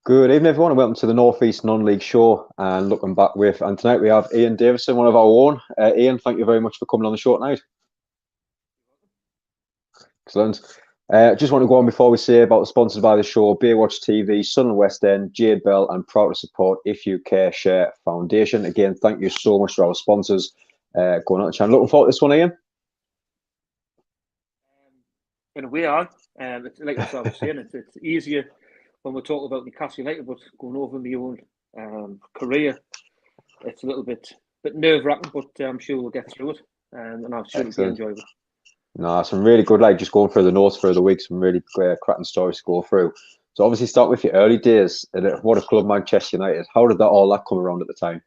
Good evening, everyone, and welcome to the North East Non-League Show. And looking back with, and tonight we have Ian Davison, one of our own. Ian, thank you very much for coming on the show tonight. Excellent. Just want to go on before we say about the sponsors by the show: Baywatch TV, Sun and West End, Jade Bell, and proud to support If You Care Share Foundation. Again, thank you so much to our sponsors going on the channel. Looking forward to this one, Ian. And we are. It's like I was saying, it's easier when we're talking about Newcastle United, but going over my own career, it's a little bit nerve-wracking, but I'm sure we'll get through it, and I'm sure it'll be enjoyable. No, some really good, just going through the notes for the week, some really cracking stories to go through. So obviously start with your early days at what a club, Manchester United. How did all that come around at the time?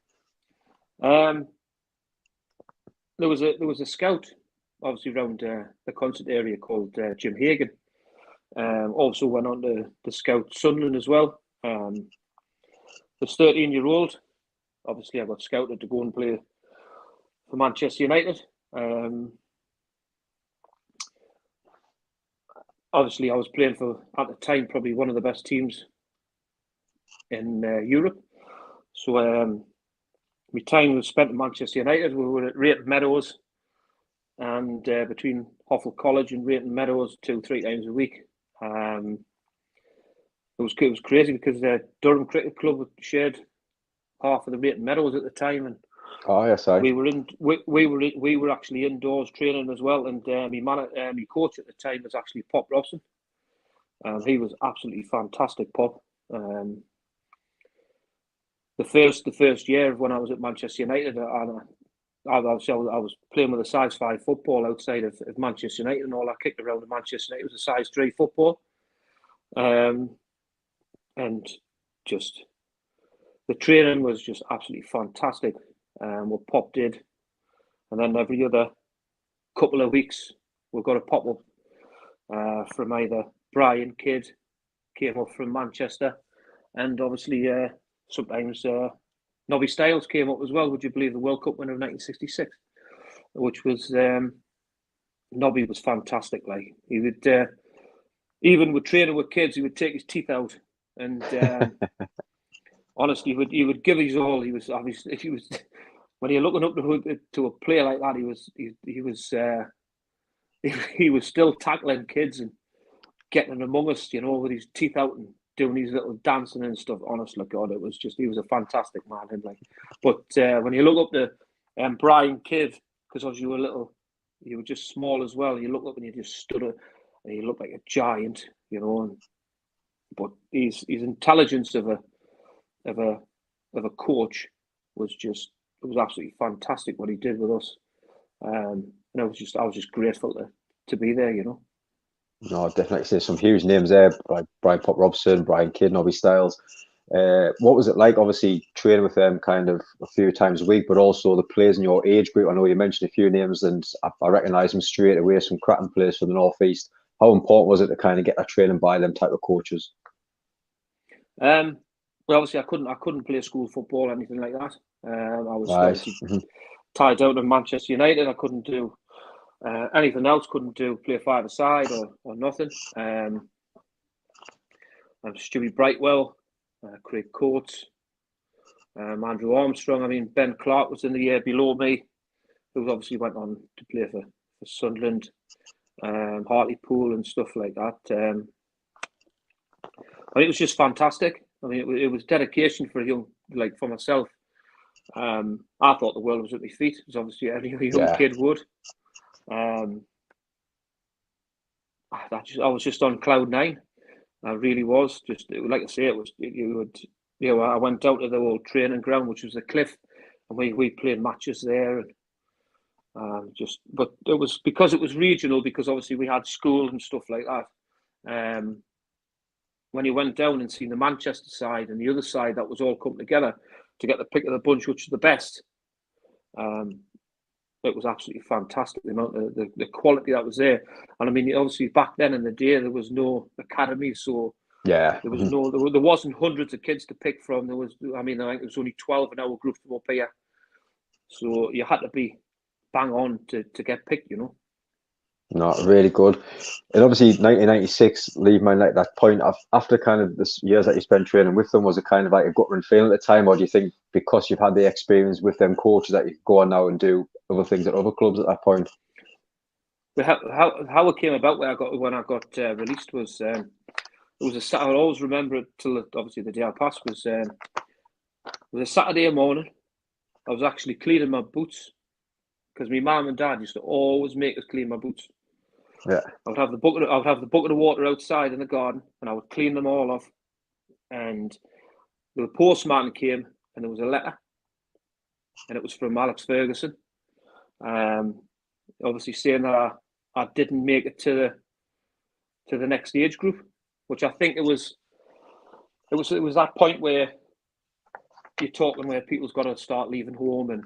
There was a scout, obviously around the Consett area called Jim Hagan. Also went on to scout Sunderland as well. Was 13-year-old. Obviously, I got scouted to go and play for Manchester United. Obviously, I was playing for, at the time, probably one of the best teams in Europe. So my time was spent at Manchester United. We were at Rayton Meadows, and between Hoffel College and Rayton Meadows 2-3 times a week. It was crazy because the Durham Cricket Club shared half of the Rayton Meadows at the time, and we were actually indoors training as well. And my coach at the time was actually Pop Robson. He was absolutely fantastic, Pop. The first year when I was at Manchester United, I was playing with a size 5 football outside of Manchester United, and all I kicked around at Manchester United was a size 3 football. And just the training was just absolutely fantastic. What Pop did, and then every other couple of weeks we got a pop up from either Brian Kidd came up from Manchester, and obviously sometimes Nobby Stiles came up as well. Would you believe the World Cup winner of 1966, which was Nobby was fantastic. Like, he would even with training with kids, he would take his teeth out, and honestly, he would give his all. He was obviously, if he was, when you're looking up to a player like that, he was still tackling kids and getting among us, with his teeth out and doing his little dancing and stuff. Honestly, God, he was a fantastic man. And but when you look up to Brian Kidd, because as you were just small as well. You look up and you just stood up, and he looked like a giant, but his intelligence of a coach was absolutely fantastic what he did with us. And I was just grateful to be there, No, definitely see some huge names there, like Brian Pop Robson, Brian Kidd, Nobby Stiles. What was it like, obviously, training with them kind of a few times a week, but also the players in your age group? I know you mentioned a few names, and I recognise them straight away, some cracking players from the North East. How important was it to kind of get that training by them type of coaches? Well, obviously, I couldn't play school football or anything like that. I was obviously tied down to Manchester United. I couldn't do anything else. Couldn't play 5-a-side or nothing. I'm Stewie Brightwell, Craig Coates, Andrew Armstrong. I mean, Ben Clark was in the year below me, who obviously went on to play for Sunderland, Hartlepool and stuff like that. I mean, it was just fantastic. I mean, it was dedication for a young, for myself. I thought the world was at my feet, as obviously every young kid would. I was just on cloud 9. I really was. Just like I say, I went out to the old training ground, which was a cliff, and we played matches there. But it was because it was regional, because obviously we had school and stuff like that. When you went down and seen the Manchester side and the other side, that was all come together to get the pick of the bunch, which was the best. It was absolutely fantastic, the amount of the quality that was there. And I mean, obviously back then in the day, there was no academy, so there wasn't hundreds of kids to pick from. I think there was only 12 in our group from up here, so you had to be bang on to get picked, Not really good. And obviously, 1996, leave Man United, that point after kind of the years that you spent training with them, was it kind of like a gut-wrench feeling at the time, or do you think because you've had the experience with them coaches that you can go on now and do other things at other clubs at that point? But how it came about when I got released was it was a Saturday. I'll always remember it till obviously the day I passed it was a Saturday morning. I was actually cleaning my boots because my mum and dad used to always make us clean my boots. Yeah. I would have the bucket of water outside in the garden, and I would clean them all off. And the postman came, and there was a letter, and it was from Alex Ferguson, obviously saying that I didn't make it to the next age group, which I think it was that point where you're talking where people's got to start leaving home and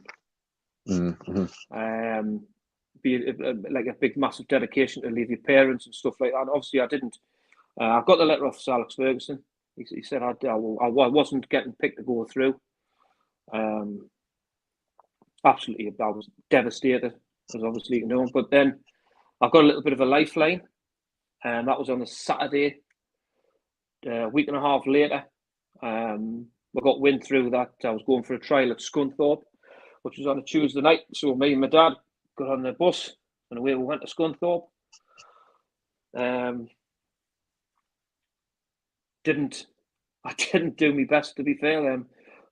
be like a big massive dedication to leave your parents and stuff like that. And obviously I didn't. I got the letter off Alex Ferguson. He said I wasn't getting picked to go through. Absolutely, I was devastated, as obviously you know. But then I got a little bit of a lifeline, and that was on the Saturday. A week and a half later, we got wind through that I was going for a trial at Scunthorpe, which was on a Tuesday night. So me and my dad got on the bus, and away we went to Scunthorpe. I didn't do my best, to be fair.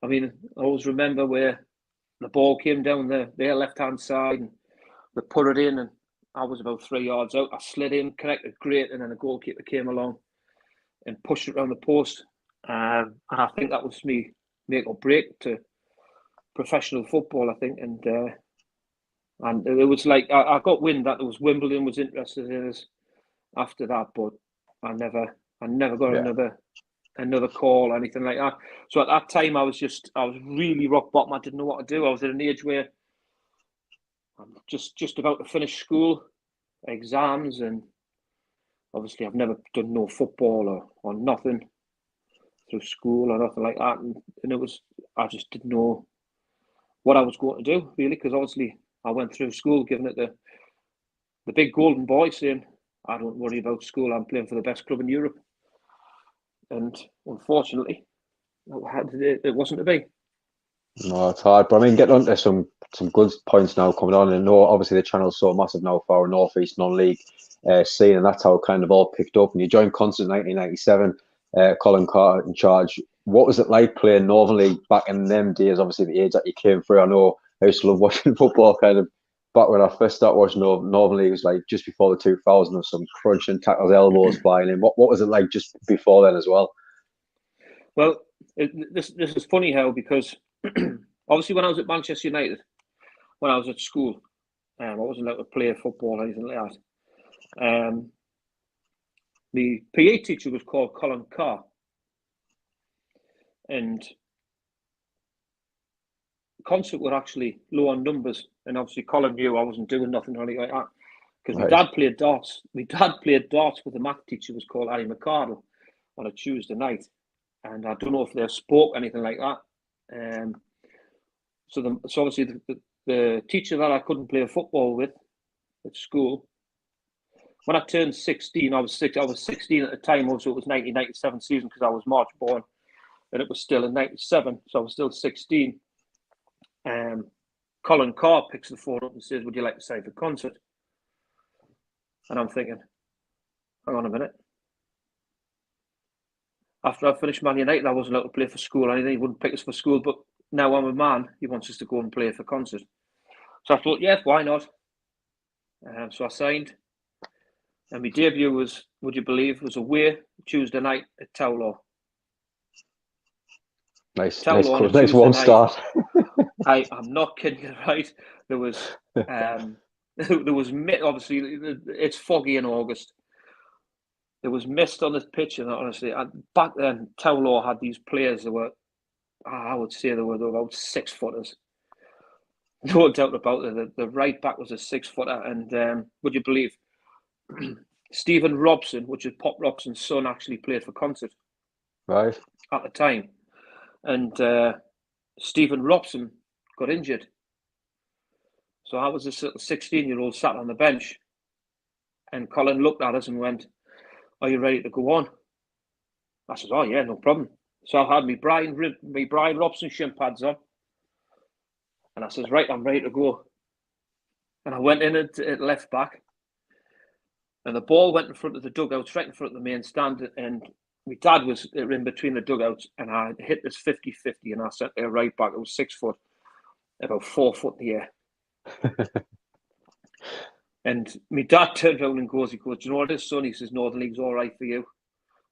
I mean, I always remember where the ball came down their left-hand side, and we put it in, and I was about 3 yards out. I slid in, connected great, and then the goalkeeper came along and pushed it around the post. And I think that was me make or break to professional football, I think. And it was like I got wind that there was Wimbledon was interested in us after that, but I never got another call or anything like that. So at that time, I was really rock bottom. I didn't know what to do. I was at an age where I'm just about to finish school, exams, and obviously I've never done no football or nothing through school or nothing like that. And I just didn't know what I was going to do, really, because obviously I went through school giving it the big golden boy saying, I don't worry about school, I'm playing for the best club in Europe. And unfortunately, it wasn't to be. No, it's hard. But I mean, getting on to some good points now coming on. And no, obviously the channel's so massive now for our North East non-league scene, and that's how it kind of all picked up. And you joined Consett in 1997, Colin Carter in charge. What was it like playing Northern League back in them days? Obviously, the age that you came through. I know I used to love watching football kind of back when I first started watching Northern League. It was like just before the 2000s, of some crunching tackles, elbows flying in. What was it like just before then as well? Well, this is funny how, because obviously when I was at Manchester United, when I was at school, I wasn't allowed to play football or anything like that. The PE teacher was called Colin Carr, and Consett were actually low on numbers, and obviously Colin knew I wasn't doing nothing really like that because my dad played darts. My dad played darts with a math teacher who was called Annie McCardle on a Tuesday night, and I don't know if they spoke anything like that. So obviously the teacher that I couldn't play football with at school. When I turned 16, I was 16 at the time. Also, it was 1997 season because I was March born, and it was still in 97, so I was still 16. Colin Carr picks the phone up and says, "Would you like to sign for Consett?" And I'm thinking, hang on a minute. After I finished Man United, I wasn't allowed to play for school or anything. He wouldn't pick us for school, but now I'm a man. He wants us to go and play for Consett. So I thought, yeah, why not? So I signed. And my debut was, would you believe, was away Tuesday night at Towlaw. Nice warm start. I'm not kidding you, right? There was obviously it's foggy in August. There was mist on the pitch, and honestly, back then Towlaw had these players that were, I would say they were about 6-footers. No doubt about it. The right back was a 6-footer, and would you believe, Stephen Robson, which is Pop Robson's son, actually played for Consett, right, at the time, and Stephen Robson got injured. So I was this little 16-year-old sat on the bench, And Colin looked at us and went, "Are you ready to go on?" I said, "Oh yeah, no problem." So I had my Brian Robson shin pads on, and I says, "Right, I'm ready to go." And I went in at left back, and the ball went in front of the dugouts, right in front of the main stand, and my dad was in between the dugouts, and I hit this 50-50, and I sent it right back. It was 6 foot, about 4 foot in the air. And my dad turned around and goes, "Do you know what it is, son?" He says, "Northern League's all right for you."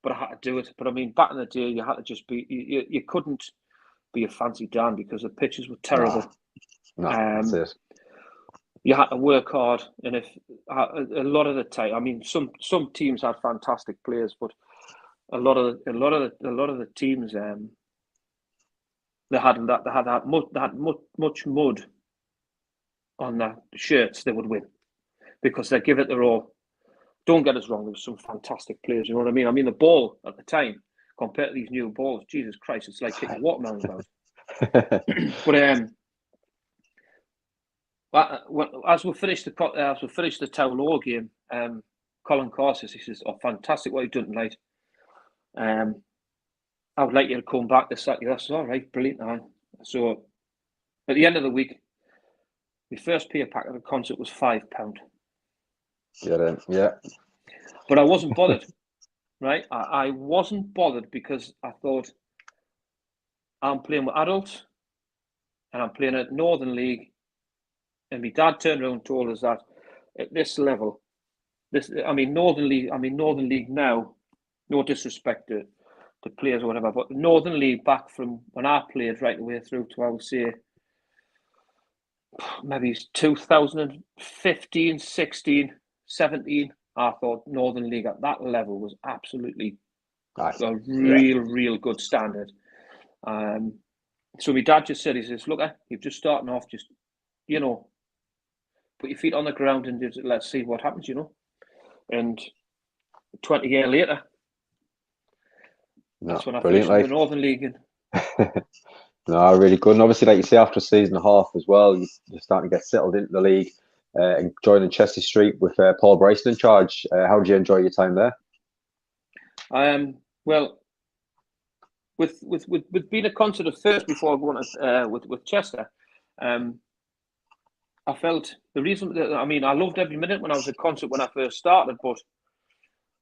But I had to do it. But I mean, back in the day, you had to just be, you couldn't be a fancy Dan because the pitches were terrible. No, that's it. You had to work hard, and if a lot of the time, I mean, some teams had fantastic players, but a lot of the teams, they had much mud on their shirts. They would win because they give it their all. Don't get us wrong, there were some fantastic players, you know what I mean? I mean, the ball at the time, compared to these new balls, Jesus Christ, it's like kicking watermelons about. But as we finished the Town game, Colin Corsis, he says, "Oh, fantastic what you've done tonight. I would like you to come back this Saturday." I said, "All right, brilliant." So at the end of the week, my first pay pack at the Consett was £5. Yeah. But I wasn't bothered, right? I wasn't bothered because I thought, I'm playing with adults and I'm playing at Northern League. And my dad turned around and told us that at this level, Northern League now, no disrespect to players or whatever, but Northern League back from when I played right the way through to, I would say, maybe 2015, 16, 17, I thought Northern League at that level was absolutely a real good standard. So my dad just said, he says, "Look, you're just starting off, just, put your feet on the ground and just, let's see what happens, And 20 years later, that's when I finished in the Northern League. No, really good. And obviously, like you say, after a season and a half as well, you're starting to get settled into the league and joining Chester Street with Paul Bryson in charge. How did you enjoy your time there? Well, with being a Consett at first before going with Chester, I felt the reason that, I loved every minute when I was at Consett when I first started, but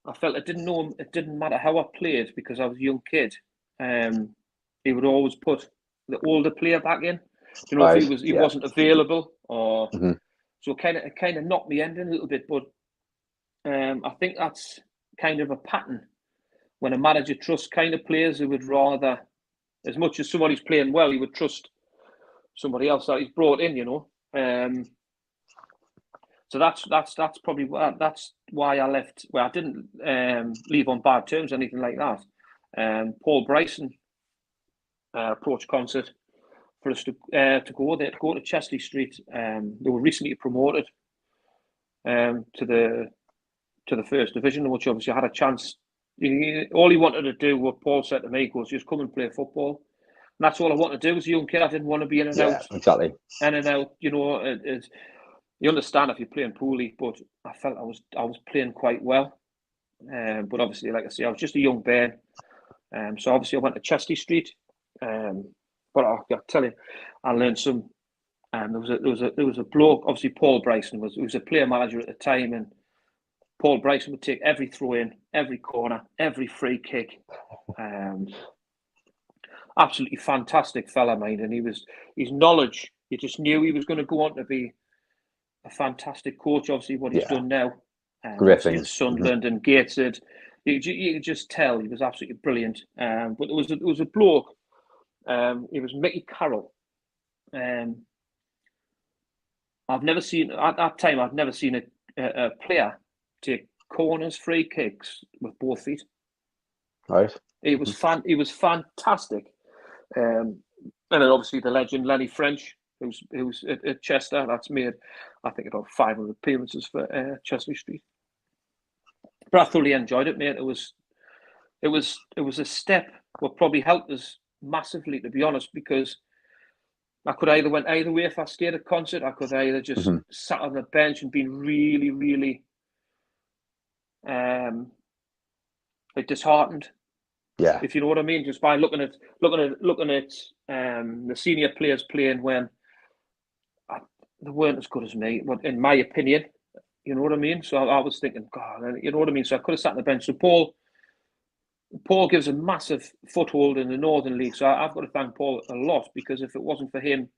I felt it didn't matter how I played because I was a young kid. He would always put the older player back in. If he wasn't available, or so it kind of knocked me ending a little bit. But I think that's kind of a pattern when a manager trusts kind of players who would rather, as much as somebody's playing well, he would trust somebody else that he's brought in. So that's probably that's why I left. Well, I didn't leave on bad terms or anything like that. Paul Bryson approached Consett for us to go there, to go to Chesley Street. They were recently promoted to the first division, which obviously I had a chance. All he wanted to do, what Paul said to me, was just come and play football. And that's all I wanted to do as a young kid. I didn't want to be in and out. Exactly. In and out, you understand if you're playing poorly, but I felt I was playing quite well. But obviously, like I say, I was just a young bear. So obviously I went to Chesley Street. But I'll tell you, I learned some. There was a bloke. Obviously, Paul Bryson was a player manager at the time, and Paul Bryson would take every throw in, every corner, every free kick. Absolutely fantastic fella, mind, and his knowledge. You just knew he was going to go on to be a fantastic coach. Obviously, what he's done now, great things. Sunderland and Gateshead, you could just tell he was absolutely brilliant. But there was a bloke. It was Mickey Carroll. I've never seen at that time. I've never seen a player take corners, free kicks with both feet. Right. It was fantastic. And then obviously the legend Lenny French, who's at Chester. That's made, I think, about 500 appearances for Chesley Street. But I thoroughly enjoyed it, mate. It was a step what probably helped us massively, to be honest, because I could either went either way if I stayed at Consett. I could either just sat on the bench and been really, really like disheartened. Yeah. If you know what I mean, just by looking at the senior players playing when they weren't as good as me, but in my opinion, you know what I mean. So I was thinking, God, you know what I mean. So I could have sat on the bench. So Paul gives a massive foothold in the Northern League. So I've got to thank Paul a lot, because if it wasn't for him,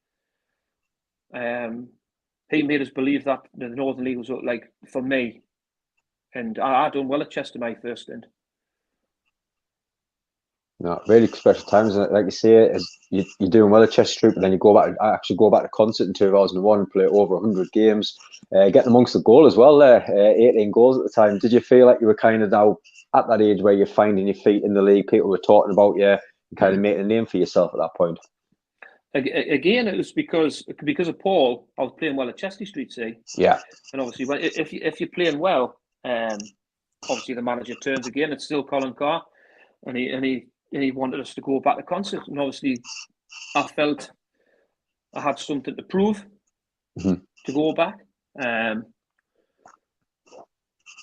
he made us believe that the Northern League was like for me, and I done well at Chester my first stint. No, really special times, and like you say, you're doing well at Chester Street, but then you go back. I actually go back to Consett in 2001, play over 100 games, getting amongst the goal as well. There, 18 goals at the time. Did you feel like you were kind of now at that age where you're finding your feet in the league? People were talking about you, and kind of making a name for yourself at that point. Again, it was because of Paul. I was playing well at Chester Street, see. Yeah. And obviously, if you're playing well, obviously the manager turns again. It's still Colin Carr, and he wanted us to go back to Consett, and obviously I felt I had something to prove to go back.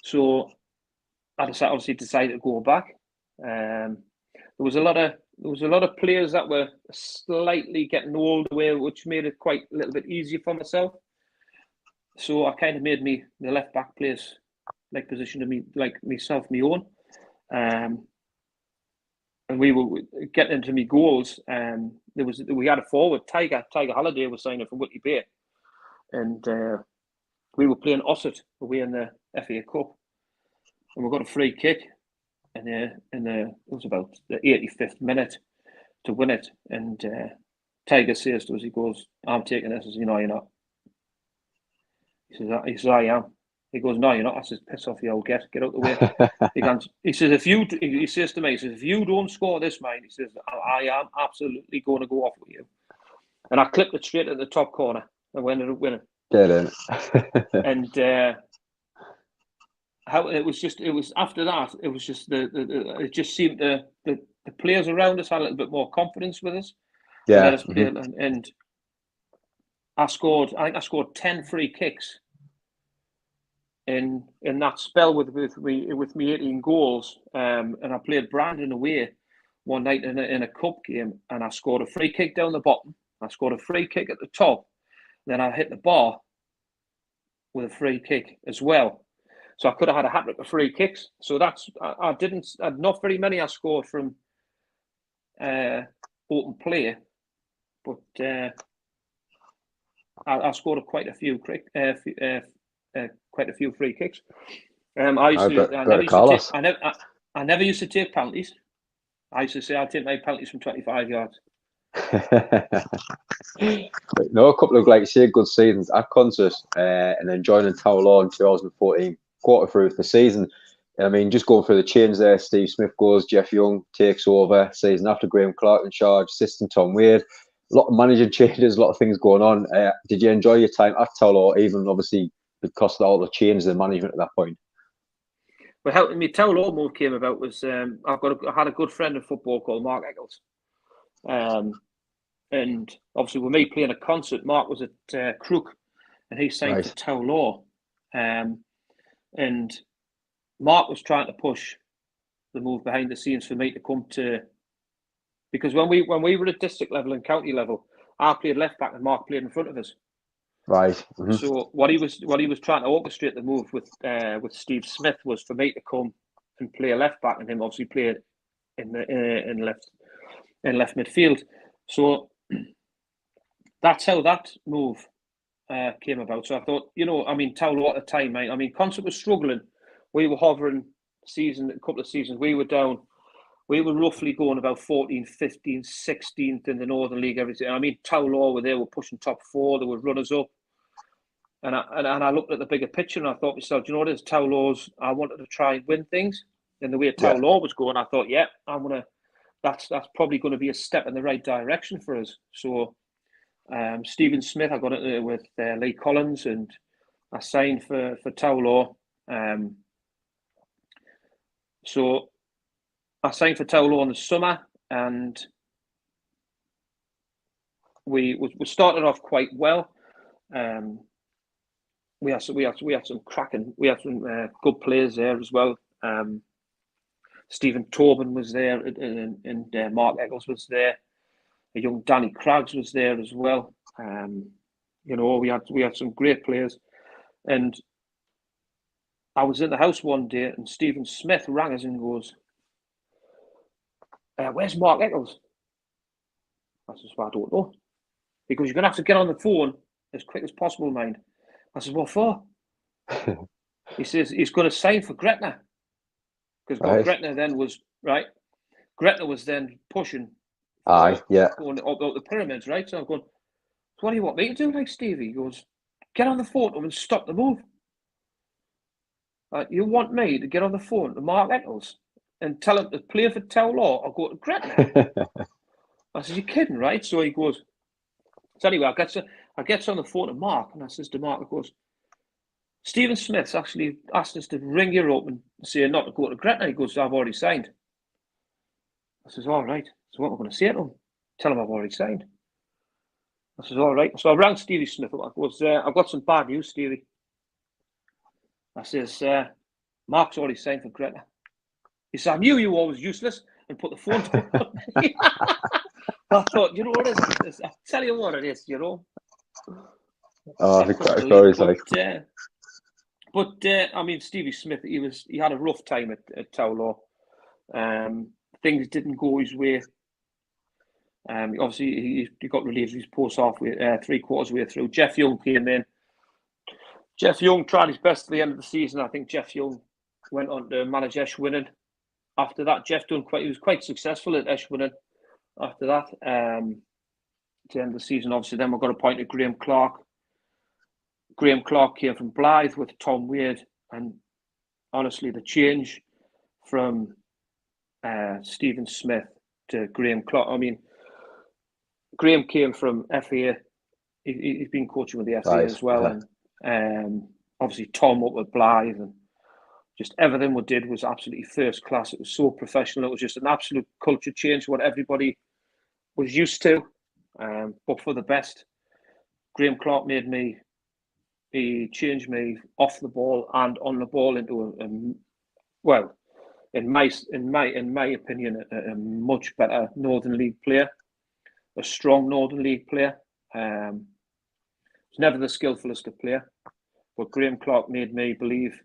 So I obviously decided to go back. There was a lot of players that were slightly getting older, which made it quite a little bit easier for myself. So I kind of made the left back place like position to me, like myself, my own. And we were getting into me goals. We had a forward, Tiger Halliday was signing from Whitley Bay, and we were playing Ossett away in the FA Cup, and we got a free kick, and it was about the 85th minute to win it, and Tiger says to us, he goes, "I'm taking this." I says, "No, you're not." He says, "I am." He goes, "No, you're not." I says, "Piss off, you old get out the way." He says, he says to me, he says, "If you don't score this, mate," he says, "I am absolutely going to go off with you." And I clipped it straight at the top corner and we ended up winning. Get in. And it was after that, it was just it just seemed the players around us had a little bit more confidence with us. Yeah. Let us play, and I think I scored 10 free kicks in that spell with me 18 goals. And I played Brandon away one night in a cup game, and I scored a free kick down the bottom. I scored a free kick at the top. Then I hit the bar with a free kick as well. So I could have had a hat-trick of free kicks. So that's not very many I scored from open play, but I scored quite a few free kicks. I never used to take penalties. I used to say I'd take my penalties from 25 yards. No, a couple of, like you say, good seasons at Consett, and then joining Tower Law in 2014, quarter through the season. I mean, just going through the change there, Steve Smith goes, Jeff Young takes over, season after Graham Clark in charge, assistant Tom Wade. A lot of managing changes, a lot of things going on. Did you enjoy your time at Tower Law, even obviously because of all the changes in management at that point? Well, helping me, Tower Law move came about was I had a good friend in football called Mark Eccles. And obviously with me playing a Consett, Mark was at Crook, and he signed for Tower Law. And Mark was trying to push the move behind the scenes for me to come to, because when we were at district level and county level, I played left back and Mark played in front of us. Right. Mm-hmm. So what he was trying to orchestrate the move with Steve Smith was for me to come and play a left back, and him obviously play in left midfield. So that's how that move came about. So I thought, Tower Law at the time, mate. I mean, Consett was struggling. We were hovering a couple of seasons. We were down. We were roughly going about 14th, 15th, 16th in the Northern League, everything. I mean, Tower Law were there, were pushing top four. They were runners up. And I looked at the bigger picture and I thought to myself, do you know what it is? Tower Law's, I wanted to try and win things. And the way Tower Law was going, I thought, that's probably going to be a step in the right direction for us. So Stephen Smith, I got it with Lee Collins, and I signed for Tower Law. So I signed for Tower Law in the summer, and we started off quite well. we had some good players there as well. Stephen Tobin was there, and Mark Eccles was there. A young Danny Craggs was there as well. We had some great players, and I was in the house one day, and Stephen Smith rang us and goes, "Where's Mark Eccles?" I says, "Well, I don't know." He goes, "You're gonna have to get on the phone as quick as possible, mind." I says, "What for?" He says he's going to sign for Gretna, because Gretna then was right. Gretna was then pushing. Going up the pyramids, right? So I'm going, "So what do you want me to do, like Stevie?" He goes, "Get on the phone to him and stop the move." You want me to get on the phone to Mark Eccles and tell him to play for Towlaw or go to Gretna? I said, "You're kidding, right?" So he goes. So anyway, I get on the phone to Mark, and I says to Mark, "Of course, Stephen Smith's actually asked us to ring you up and say not to go to Gretna." He goes, "I've already signed." I says, "All right. So what am I going to say to him? Tell him I've already signed." I says, "All right." So I rang Stevie Smith up. I goes, "I've got some bad news, Stevie." I says, "Mark's already signed for Gretna." He said, "I knew you were always useless," and put the phone down on me. I thought, you know what it is? I'll tell you what it is, you know. I think that's always like. But I mean, Stevie Smith, he had a rough time at Towlaw. Things didn't go his way. Obviously, he got relieved of his post halfway, 3/4 way through. Jeff Young came in. Jeff Young tried his best at the end of the season. I think Jeff Young went on to manage Eshwinning. After that, he was quite successful at Eshwinning. After that, to the end of the season, obviously, then we got appointed Graham Clark. Graham Clark came from Blythe with Tom Wade, and honestly, the change from Stephen Smith to Graham Clark. I mean, Graham came from FA. He's been coaching with the FA as well, and obviously Tom up with Blythe, and just everything we did was absolutely first class. It was so professional. It was just an absolute culture change, what everybody was used to, but for the best. Graham Clark he changed me off the ball and on the ball into in my opinion, a much better Northern League player, a strong Northern League player. He's never the skillfulest player, but Graham Clark made me believe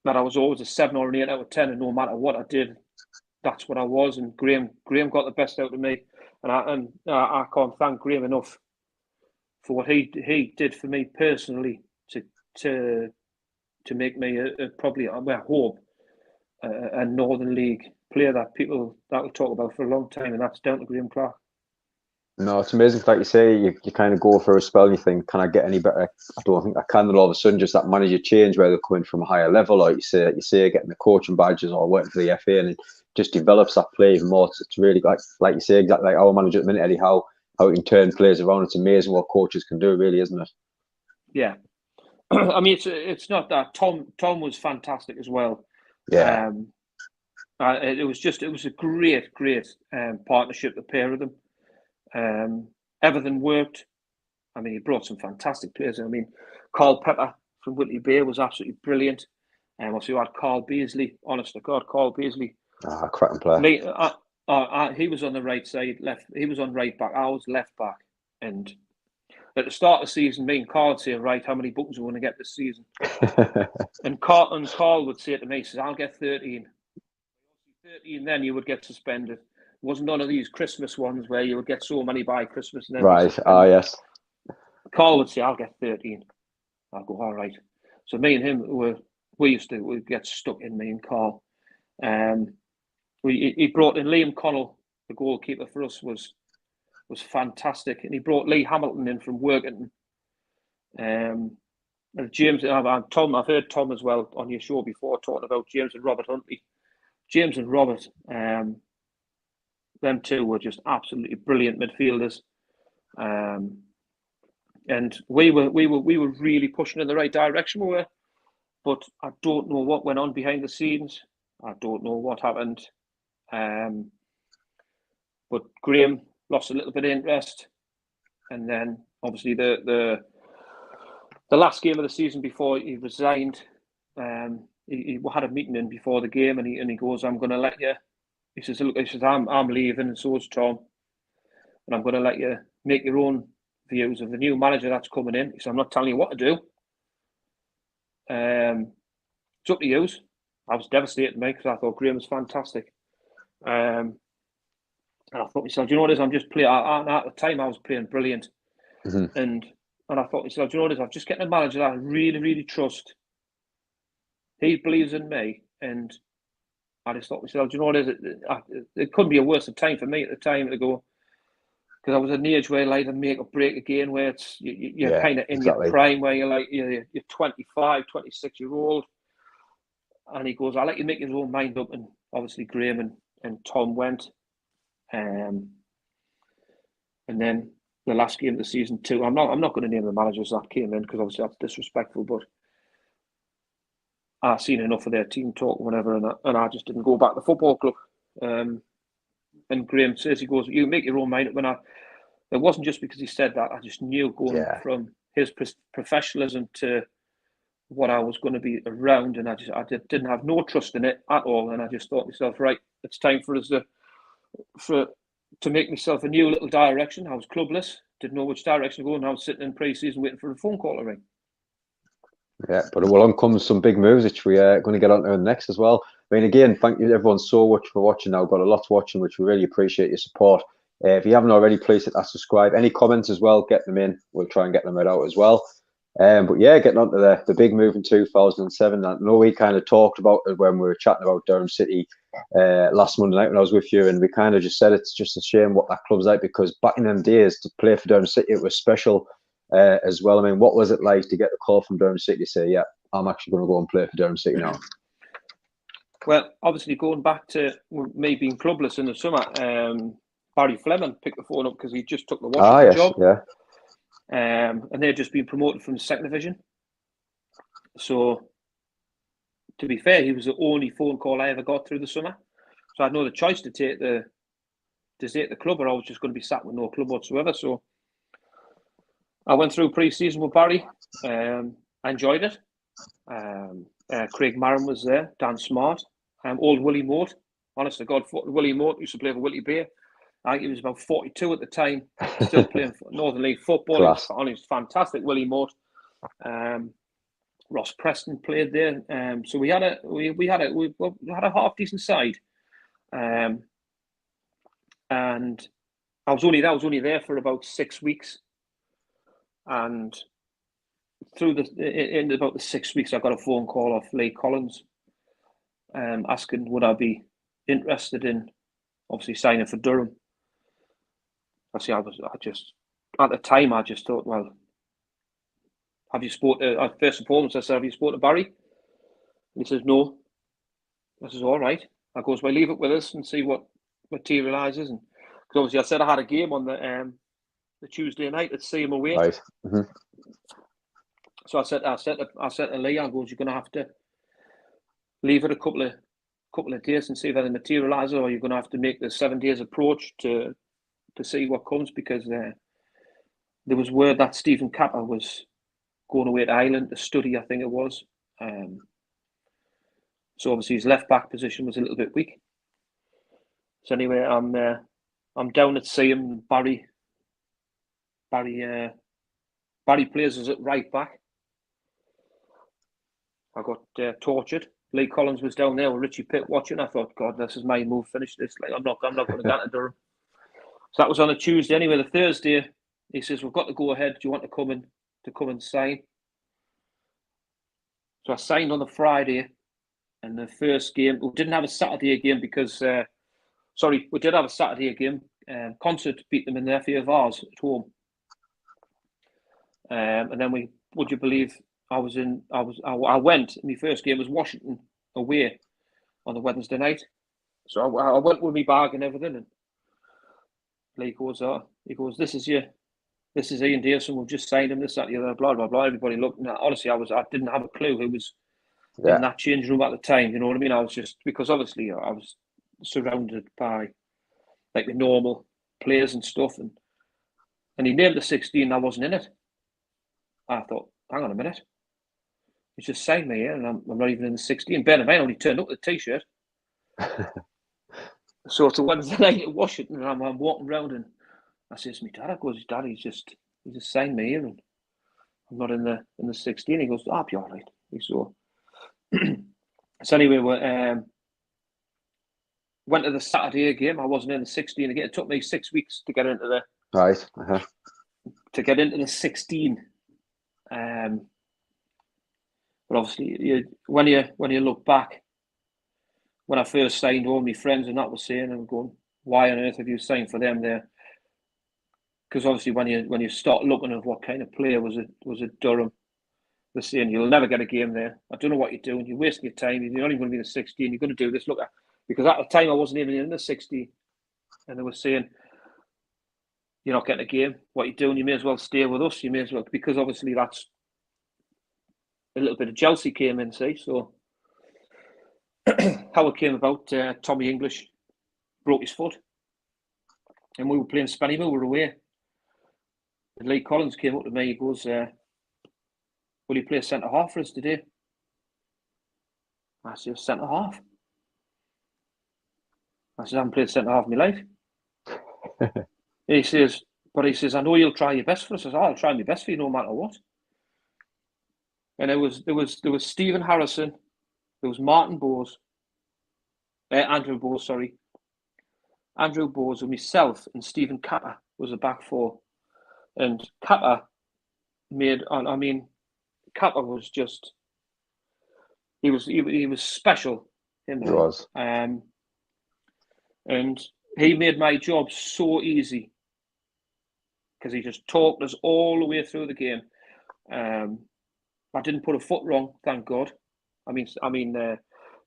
that I was always a 7 or an 8 out of 10, and no matter what I did, that's what I was. And Graham got the best out of me, and I can't thank Graham enough for what he did for me personally to make me probably, I hope, a Northern League player that will talk about for a long time, and that's down to Graham Clark. No, it's amazing. Like you say, you kind of go for a spell and you think, can I get any better? I don't think I can. And all of a sudden, just that manager change where they're coming from a higher level, or you say getting the coaching badges or working for the FA, and it just develops that play even more. It's really like you say, exactly like our manager at the minute, Eddie, how it can turn players around. It's amazing what coaches can do, really, isn't it? Yeah. I mean, it's not that. Tom was fantastic as well. Yeah. It was a great partnership, the pair of them. Everything worked. I mean, he brought some fantastic players. I mean, Carl Pepper from Whitley Bay was absolutely brilliant. Also, you had Carl Beasley. Honest to God, Carl Beasley. Cracking player. He was on the right side, left. He was on right back. I was left back. And at the start of the season, me and Carl would say, "Right, how many bookings are we going to get this season?" and Carl would say to me, "Says I'll get 13. 13, then you would get suspended. It wasn't none of these Christmas ones where you would get so many by Christmas and then right. Yes. Carl would say, "I'll get 13. I'll go, all right." So me and him we'd get stuck in, me and Carl. He brought in Liam Connell, the goalkeeper for us, was fantastic, and he brought Lee Hamilton in from Workington. And James and Tom, I've heard Tom as well on your show before talking about James and Robert Huntley. James and Robert, them two were just absolutely brilliant midfielders, and we were really pushing in the right direction. We were, but I don't know what went on behind the scenes. I don't know what happened. But Graham lost a little bit of interest, and then obviously the the last game of the season before he resigned, he had a meeting in before the game, and he goes, "I'm going to let you." He says, "Look," he says, I'm leaving, and so is Tom, and I'm going to let you make your own views of the new manager that's coming in." He said, "I'm not telling you what to do. It's up to you." I was devastated, mate, because I thought Graham was fantastic. And I thought to myself, do you know what it is? I'm just playing. At the time, I was playing brilliant, and I thought to myself, do you know what it is? I'm just getting a manager that I really, really trust. He believes in me, and I just thought to myself, do you know what it is? It couldn't be a worse time for me at the time to go, because I was at an age where like the make or break again, where it's you're kind of in your prime, where you're like you're 25, 26-year-old. And he goes, "I'll let you make your own mind up." And obviously Graham and Tom went. And then the last game of the season too. I'm not going to name the managers that came in, because obviously that's disrespectful. But I've seen enough of their team talk, whatever, and I just didn't go back to the football club. And Graham says, he goes, "You make your own mind up." It wasn't just because he said that. I just knew going from his professionalism to what I was going to be around, and I didn't have no trust in it at all. And I just thought to myself, right, it's time for us to make myself a new little direction. I was clubless, didn't know which direction to go, and I was sitting in pre-season waiting for a phone call to ring. Yeah, but along comes some big moves, which we are going to get on to next as well. I mean, again, thank you everyone so much for watching. Now, we've got a lot watching, which we really appreciate your support. If you haven't already, please hit that subscribe. Any comments as well, get them in. We'll try and get them read out as well. But yeah, getting on to the big move in 2007. I know we kind of talked about it when we were chatting about Durham City last Monday night when I was with you, and we kind of just said it's just a shame what that club's like, because back in them days to play for Durham City, it was special as well. I mean, what was it like to get the call from Durham City to say, "Yeah, I'm actually going to go and play for Durham City now"? Well, obviously going back to me being clubless in the summer, Barry Fleming picked the phone up because he just took the Washington job. Yeah. And they'd just been promoted from the second division. So, to be fair, he was the only phone call I ever got through the summer. So I had no other choice to take the club, or I was just going to be sat with no club whatsoever. So I went through pre-season with Barry. I enjoyed it. Craig Marron was there, Dan Smart, old Willie Moat. Honest to God, Willie Moat used to play for Willie Bay. I think he was about 42 at the time, still playing for Northern League football. He was fantastic, Willie Moat. Ross Preston played there, so we had a half decent side, and I was only there for about 6 weeks, and in about the 6 weeks, I got a phone call off Lee Collins, asking would I be interested in obviously signing for Durham. At the time I just thought, well, have you spoken to, first and foremost, I said, have you spoken to Barry? And he says, no. I says, all right. I goes, well, leave it with us and see what materialises. And because obviously I said I had a game on the Tuesday night at see him away. Right. Mm-hmm. So I said to Lee, I goes, you're going to have to leave it a couple of days and see if anything materialises, or you're going to have to make the 7 days approach to see what comes, because there was word that Stephen Capper was going away to Ireland to study, I think it was. So obviously his left back position was a little bit weak. So anyway, I'm down at see him. Barry plays us at right back. I got tortured. Lee Collins was down there with Richie Pitt watching. I thought, God, this is my move. Finish this. Like I'm not going to get to Durham. So that was on a Tuesday. Anyway, the Thursday, he says, we've got to go ahead. Do you want to come and sign? So I signed on the Friday, and the first game, we didn't have a Saturday game because, we did have a Saturday game. Consett beat them in the FA Vars at home. And then would you believe, I went, and my first game was Washington away on the Wednesday night. So I went with my bag and everything, and Lee goes, this is Ian Davison, we've just signed him, this, that, the other, blah, blah, blah. Everybody looked, and honestly, I didn't have a clue who was in that change room at the time, you know what I mean? I was just, because obviously I was surrounded by like the normal players and stuff, and he named the 16, I wasn't in it. I thought, hang on a minute. He's just signed me here, and I'm not even in the 16. Ben and I only turned up with the T-shirt. So it's a Wednesday night at Washington, and I'm walking around, and I says to my dad, I goes, Dad, he's just signed me here, and I'm not in the 16. He goes, I'll be all right. So anyway, we went to the Saturday game. I wasn't in the 16 again. It took me 6 weeks to get into the to get into the 16. But obviously, when you look back, when I first signed, all my friends and that was saying, and going, why on earth have you signed for them there? Because obviously, when you start looking at what kind of player was it Durham, they're saying you'll never get a game there. I don't know what you're doing. You're wasting your time. You're not even going to be the 16. You're going to do this. Look, because at the time I wasn't even in the 60, and they were saying you're not getting a game. What you're doing, you may as well stay with us. You may as well, because obviously that's a little bit of jealousy came in. See, so how it came about, Tommy English broke his foot, and we were playing Spennyville. We were away. And Lee Collins came up to me. He goes, "Will you play centre half for us today?" I said, "Centre half?" I said, "I haven't played centre half in my life." He says, "I know you'll try your best for us." I said, "I'll try my best for you no matter what." And there was Stephen Harrison, there was Martin Bowes, Andrew Bowes, Andrew Bowes, and myself, and Stephen Capper was the back four. And Capper Capper was just, he was special. He was. And he made my job so easy because he just talked us all the way through the game. I didn't put a foot wrong, thank God. I mean,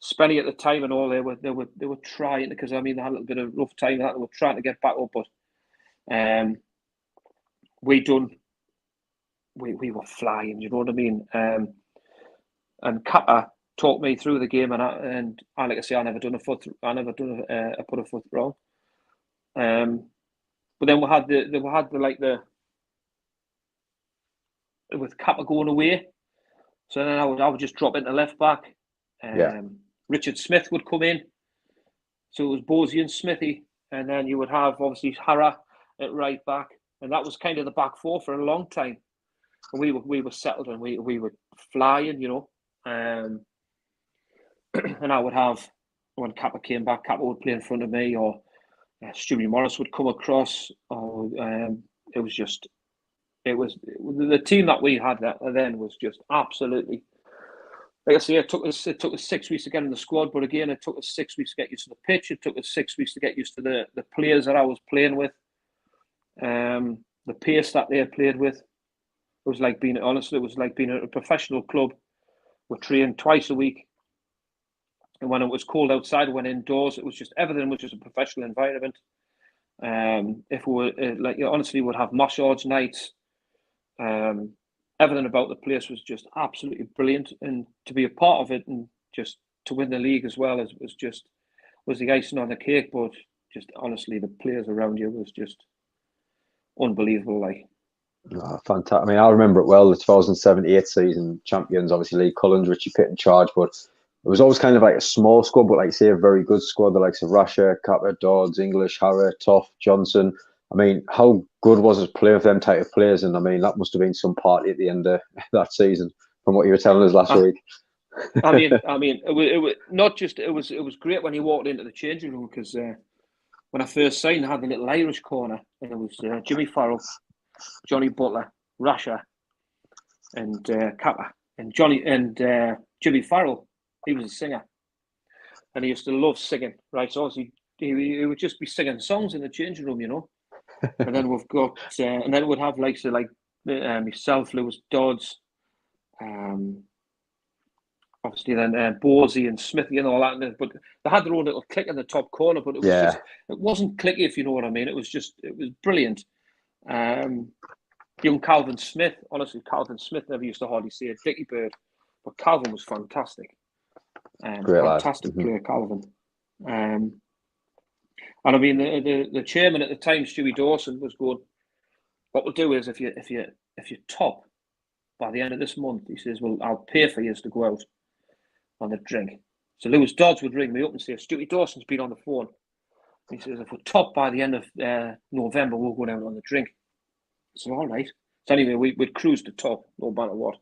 Spenny at the time and all, they were trying, because they had a little bit of rough time. They were trying to get back up, but we were flying. You know what I mean? And Kappa talked me through the game, and I like I say, I never put a foot wrong. But then we had with Kappa going away, so then I would just drop into left back. Richard Smith would come in, so it was Bosey and Smithy, and then you would have obviously Hara at right back, and that was kind of the back four for a long time. And we were settled, and we were flying, you know. And I would have, when Kappa came back, Kappa would play in front of me, or Stewie Morris would come across. Or it was the team that we had then was just absolutely. Like I say, it took us 6 weeks to get in the squad, but again, it took us 6 weeks to get used to the pitch. It took us 6 weeks to get used to the players that I was playing with, the pace that they had played with. It was like being at a professional club. We trained twice a week, and when it was cold outside, we went indoors. It was just everything was just a professional environment. If we were honestly, would have massage nights. Everything about the place was just absolutely brilliant, and to be a part of it and just to win the league as well was the icing on the cake. But just honestly, the players around you was just unbelievable. Fantastic. I mean, I remember it well. The 2007-8 season, champions, obviously Lee Collins, Richie Pitt in charge, but it was always kind of like a small squad, but like say a very good squad. The likes of Rasher, Kappa, Dodds, English, Harra, Toff, Johnson. I mean, how good was it playing with them type of players? And I mean, that must have been some party at the end of that season, from what you were telling us last week. I mean, it was not just. It was great when you walked into the changing room, because when I first signed, I had the little Irish corner, and it was Jimmy Farrell, Johnny Butler, Rasher, and Kappa, and Jimmy Farrell. He was a singer, and he used to love singing. Right, so obviously he would just be singing songs in the changing room, you know. And then we've got, and then we'd have myself, Lewis Dodds, obviously then Bosey and Smithy and all that. But they had their own little clique in the top corner, but it was it wasn't clicky, if you know what I mean. It was brilliant. Young Calvin Smith, honestly, Calvin Smith never used to hardly see a Dickie Bird, but Calvin was fantastic. Fantastic player, Calvin. And I mean, the chairman at the time, Stewie Dawson, was going, what we'll do is if you're top, by the end of this month, he says, well, I'll pay for you to go out on the drink. So Lewis Dodds would ring me up and say, Stewie Dawson's been on the phone. He says, if we're top by the end of November, we'll go down on the drink. So all right. So anyway, we'd cruise to top, no matter what.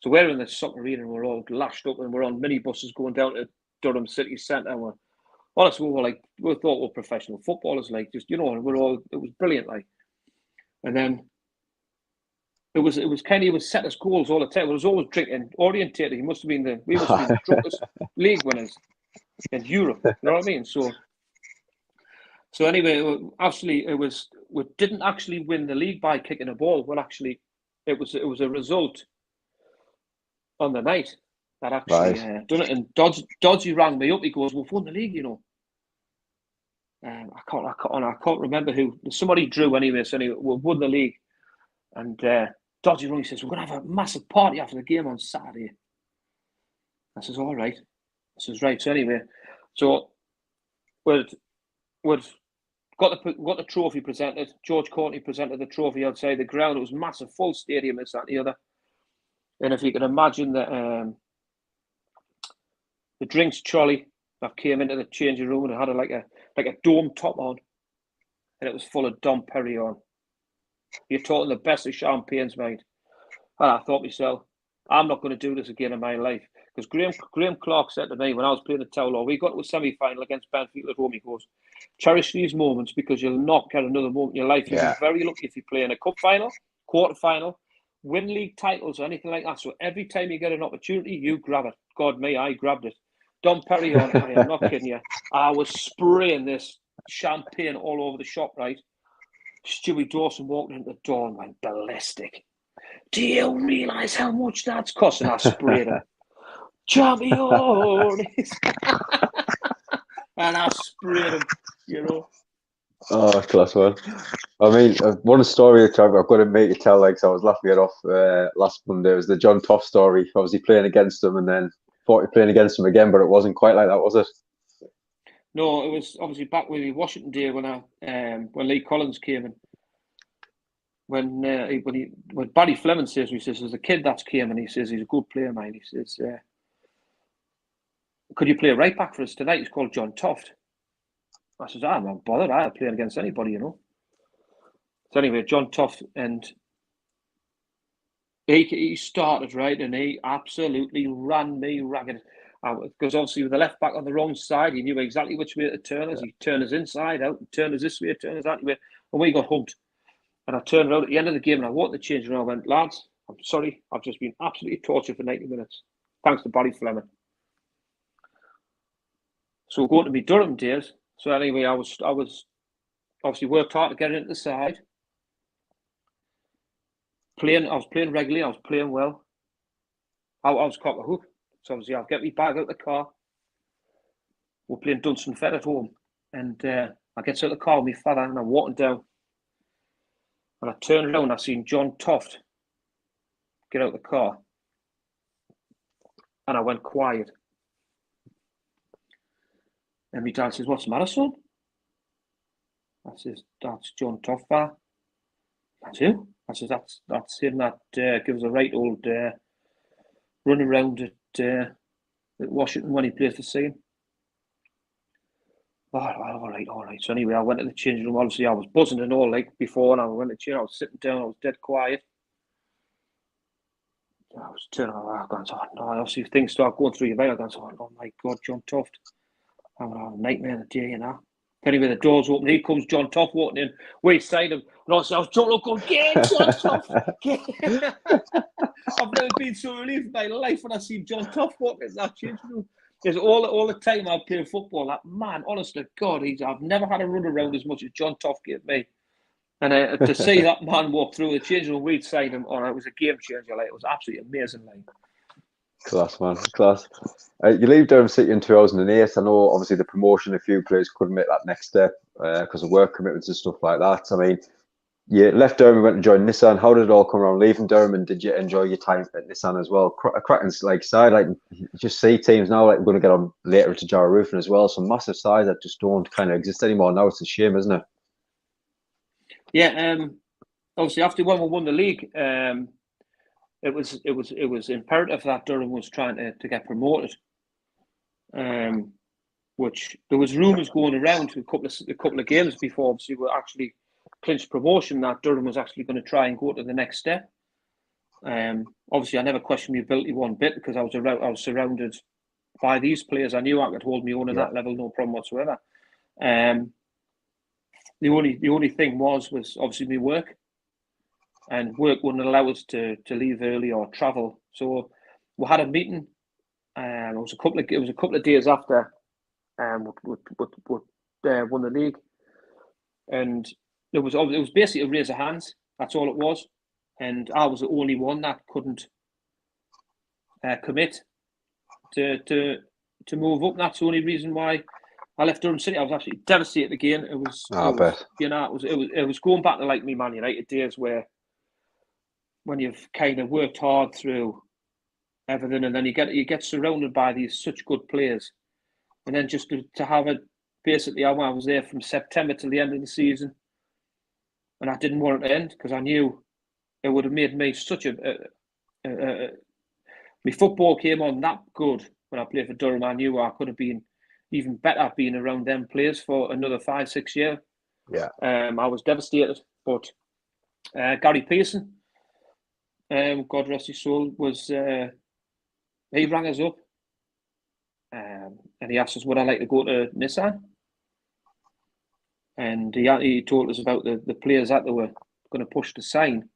So we're in the soccer arena and we're all lashed up and we're on minibuses going down to Durham City Centre. And honestly, we thought we were professional footballers, like, just, it was brilliant, like. And then it was Kenny would set us goals all the time. It was always drinking orientated. We must have been the drunkest league winners in Europe. You know what I mean? So anyway, actually, we didn't actually win the league by kicking a ball. Well, actually, it was a result on the night that actually done it. And Dodgy rang me up. He goes, "We've won the league, you know." I can't remember who. Somebody drew anyway. So anyway, we've won the league. And Dodgy rang. He says, "We're gonna have a massive party after the game on Saturday." I says, "All right." I says, "Right." So anyway, so we'd got the trophy presented. George Courtney presented the trophy outside the ground. It was massive, full stadium, this, that, and the other. And if you can imagine the drinks trolley that came into the changing room and it had like a dome top on, and it was full of Dom Perignon. You're talking the best of champagnes, mate. And I thought to myself, I'm not going to do this again in my life. Because Graham Clark said to me when I was playing at Towler, we got to a semi-final against Benfica at home, he goes, cherish these moments because you'll not get another moment in your life. You'll be very lucky if you play in a cup final, quarter final, win league titles or anything like that. So every time you get an opportunity, you grab it. God, me, I grabbed it. Dom Perignon, I am not kidding you. I was spraying this champagne all over the shop, right? Stewie Dawson walked into the door and went ballistic. Do you realise how much that's costing? I sprayed him. Champion! And I sprayed him, you know. Oh, class one. I mean, one story I've got to make you tell, like, so I was laughing it off last Monday. It was the John Toff story, obviously playing against him and then playing against him again, but it wasn't quite like that, was it? No, it was obviously back with the Washington day when Lee Collins came in. When Barry Fleming says, he says, there's a kid that's came and he says he's a good player, man. He says, could you play right back for us tonight? He's called John Toft. I says, I'm not bothered. I'll play against anybody, you know. So anyway, John Toft, and he started right, and he absolutely ran me ragged. Because obviously with the left back on the wrong side, he knew exactly which way to turn us. He turned us inside out, turned us this way, turned us that way, and we got humped. And I turned around at the end of the game and I walked the change room and I went, lads, I'm sorry, I've just been absolutely tortured for 90 minutes. Thanks to Barry Fleming. So we're going to my Durham days. So anyway, I was obviously worked hard to get into the side. I was playing regularly, I was playing well. I was cock a hook. So obviously I'll get me bag out the car. We're playing Dunstan Fed at home. And I get out of the car with my father and I'm walking down. And I turned around and I seen John Toft get out of the car. And I went quiet. And my dad says, what's the matter, son? I says, that's John Toft, Father. That's who? I says, that's him that gives a right old run around at Washington when he plays for Seam. All right. So anyway, I went to the changing room. Obviously, I was buzzing and all like before, and I went to chair. I was sitting down. I was dead quiet. I was turning around. Obviously, things start going through your mind. I was going, oh my God, John Toft. I'm going to have a nightmare of the day, you know. Anyway, the doors open. Here comes John Toft walking in. We signed him. And I was going, get John Toft. I've never been so relieved in my life when I see John Toft walking in that changing room. Because all the time I've played football, that man, honest to God, I've never had a run around as much as John Toft gave me. And to see that man walk through the changing room, we'd signed him. Oh, it was a game changer. Like, it was absolutely amazing. Like. Class, man. Class. You leave Durham City in 2008. I know, obviously, the promotion, a few players couldn't make that next step because of work commitments and stuff like that. I mean, you left Durham and went to join Nissan. How did it all come around leaving Durham, and did you enjoy your time at Nissan as well? Cracking side, like, you just see teams now like we're going to get on later to Jarrow Roofing as well. Some massive sides that just don't kind of exist anymore now. It's a shame, isn't it? Yeah. Obviously, after when we won the league, it was imperative that Durham was trying to get promoted. Which there was rumours going around a couple of games before obviously we actually clinched promotion that Durham was actually going to try and go to the next step. Obviously, I never questioned my ability one bit because I was surrounded by these players. I knew I could hold my own at that level, no problem whatsoever. The only thing was obviously my work, and work wouldn't allow us to leave early or travel. So we had a meeting. It was a couple of days after we won the league, and it was basically a raise of hands. That's all it was, and I was the only one that couldn't commit to move up. And that's the only reason why I left Durham City. I was absolutely devastated again. It was going back to like me Man United days where when you've kind of worked hard through everything, and then you get surrounded by these such good players, and then just to have it basically, I was there from September till the end of the season, and I didn't want it to end because I knew it would have made me such my football came on that good when I played for Durham. I knew I could have been even better being around them players for another 5-6 years. Yeah. I was devastated, but Gary Pearson, God rest his soul, he rang us up and he asked us would I like to go to Nissan, and he told us about the players that they were going to push to sign.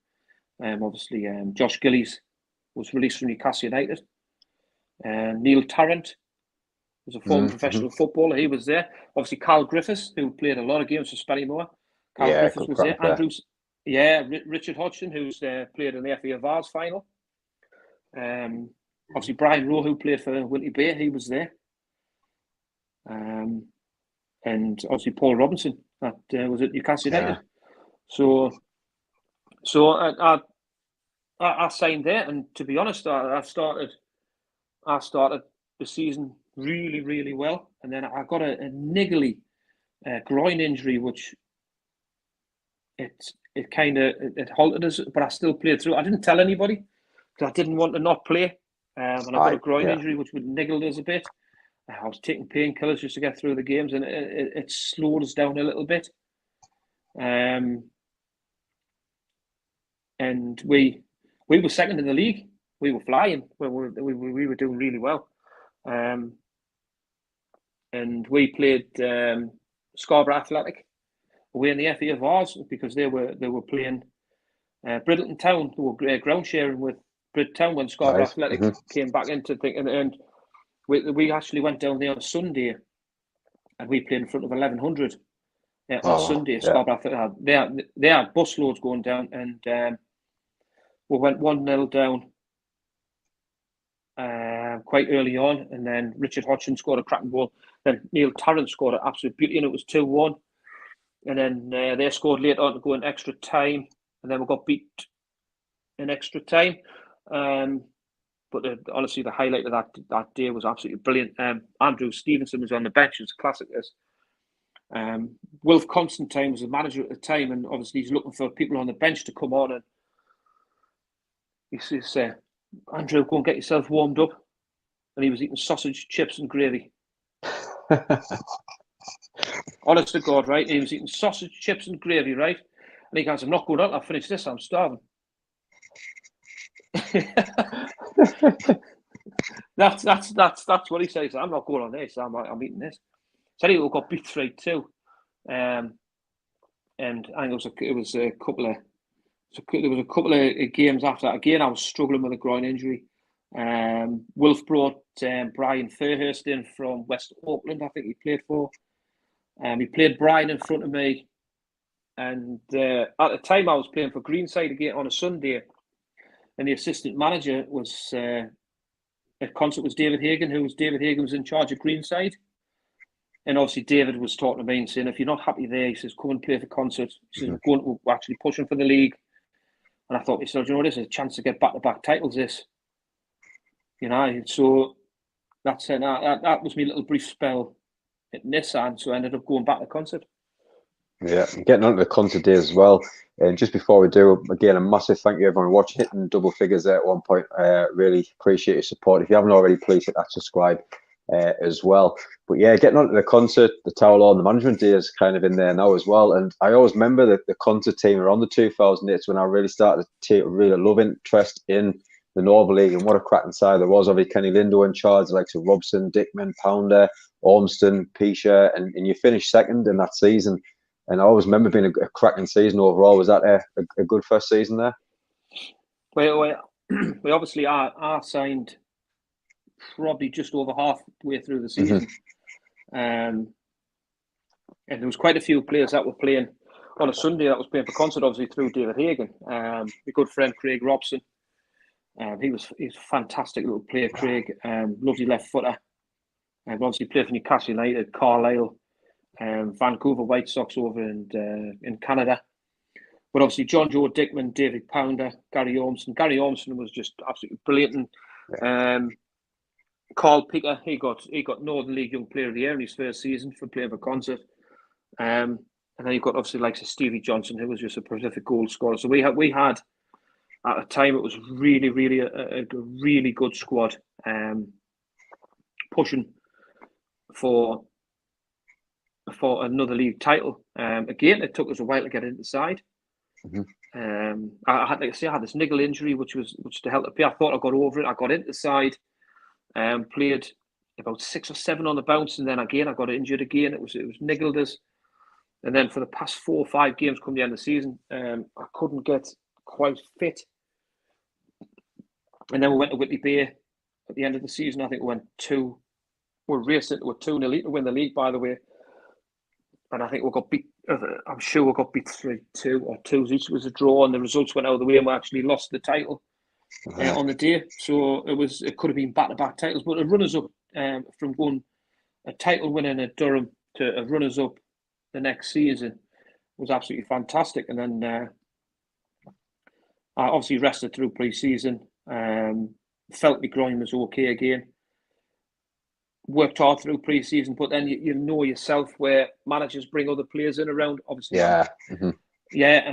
Obviously, Josh Gillies was released from Newcastle United. Neil Tarrant was a former professional footballer. He was there. Obviously, Carl Griffiths, who played a lot of games for Spennymoor. Carl Griffiths was there. Richard Hodgson, who's played in the FA Vars final. Obviously, Brian Rowe, who played for Winty Bay, he was there. And obviously Paul Robinson, that was at Newcastle United. So I signed there, and to be honest, I started the season really, really well, and then I got a niggly groin injury, which it halted us, but I still played through. I didn't tell anybody because I didn't want to not play, and I got a groin injury which would niggled us a bit. I was taking painkillers just to get through the games, and it slowed us down a little bit. And we were second in the league. We were flying. We were doing really well. And we played Scarborough Athletic away in the FA Vars because they were playing Bridleton Town, who were ground sharing with Brid Town when Scarborough Athletic came back into things. And we actually went down there on a Sunday, and we played in front of 1,100 on Sunday. Scarborough Athletic, they had bus loads going down, and we went 1-0 down quite early on, and then Richard Hodgson scored a cracking goal. Then Neil Tarrant scored an absolute beauty, and it was 2-1. And then they scored later on to go in extra time, and then we got beat in extra time. But honestly, the highlight of that day was absolutely brilliant. Andrew Stevenson was on the bench. It's a classic. Wilf Constantine was the manager at the time, and obviously he's looking for people on the bench to come on. And he says, Andrew, go and get yourself warmed up. And he was eating sausage, chips and gravy. Honest to God, right? He was eating sausage, chips and gravy, right? And he goes, I'm not going out. I'll finish this. I'm starving. That's what he says. I'm not going on this. I'm eating this. So anyway, we got beat 3-2. And I think there was a couple of games after that. Again, I was struggling with a groin injury. Wilf brought Brian Fairhurst in from West Auckland, I think he played for. He played Brian in front of me. And at the time, I was playing for Greenside again on a Sunday. And the assistant manager was at Consett was David Hagan, David Hagan was in charge of Greenside. And obviously David was talking to me and saying, if you're not happy there, he says, come and play for Consett. He says, we're actually pushing for the league. And I thought, he said, you know, this is a chance to get back-to-back titles, this. You know, so that's that was my little brief spell at Nissan, so I ended up going back to Consett. Yeah, getting on to the Consett days as well. And just before we do, again, a massive thank you everyone watching, hitting double figures there at one point. Really appreciate your support. If you haven't already, please hit that subscribe as well. But yeah, getting on to the Consett, the Tower Law, and the management day is kind of in there now as well. And I always remember that the Consett team around the 2008s when I really started to take really love interest in the Northern League and what a cracking side there was. Obviously, Kenny Lindo in charge, like so Robson, Dickman, Pounder, Ormston, Pisha, and you finished second in that season. And I always remember being a cracking season overall. Was that a good first season there? Well, we obviously are signed probably just over halfway through the season. And there was quite a few players that were playing on a Sunday that was playing for Consett, obviously through David Hagan. My good friend Craig Robson. He's a fantastic little player, Craig. Lovely left footer. Obviously played for Newcastle United, Carlisle, Vancouver White Sox over in Canada. But obviously John Joe Dickman, David Pounder, Gary Ormston. Gary Ormston was just absolutely brilliant. Carl Picker, he got Northern League Young Player of the Year in his first season for playing for Consett. And then you've got obviously like Stevie Johnson, who was just a prolific goal scorer. So we had at a time it was really, really a really good squad, pushing for another league title. Again, it took us a while to get into the side. I had this niggle injury, which to help me. I thought I got over it. I got into the side, played about 6 or 7 on the bounce, and then again I got injured again. It was niggled us, and then for the past 4 or 5 games come the end of the season, I couldn't get quite fit. And then we went to Whitley Bay at the end of the season. I think we're racing to a 2-0 to win the league, by the way. And I think we got beat. I'm sure we got beat 3-2 or 2 each. It was a draw, and the results went out of the way, and we actually lost the title on the day. So it could have been back-to-back titles, but a runners-up from going a title winning at Durham to a runners-up the next season was absolutely fantastic. And then I obviously rested through pre-season. Felt my groin was okay again. Worked hard through pre-season, but then you know yourself where managers bring other players in around. Obviously, and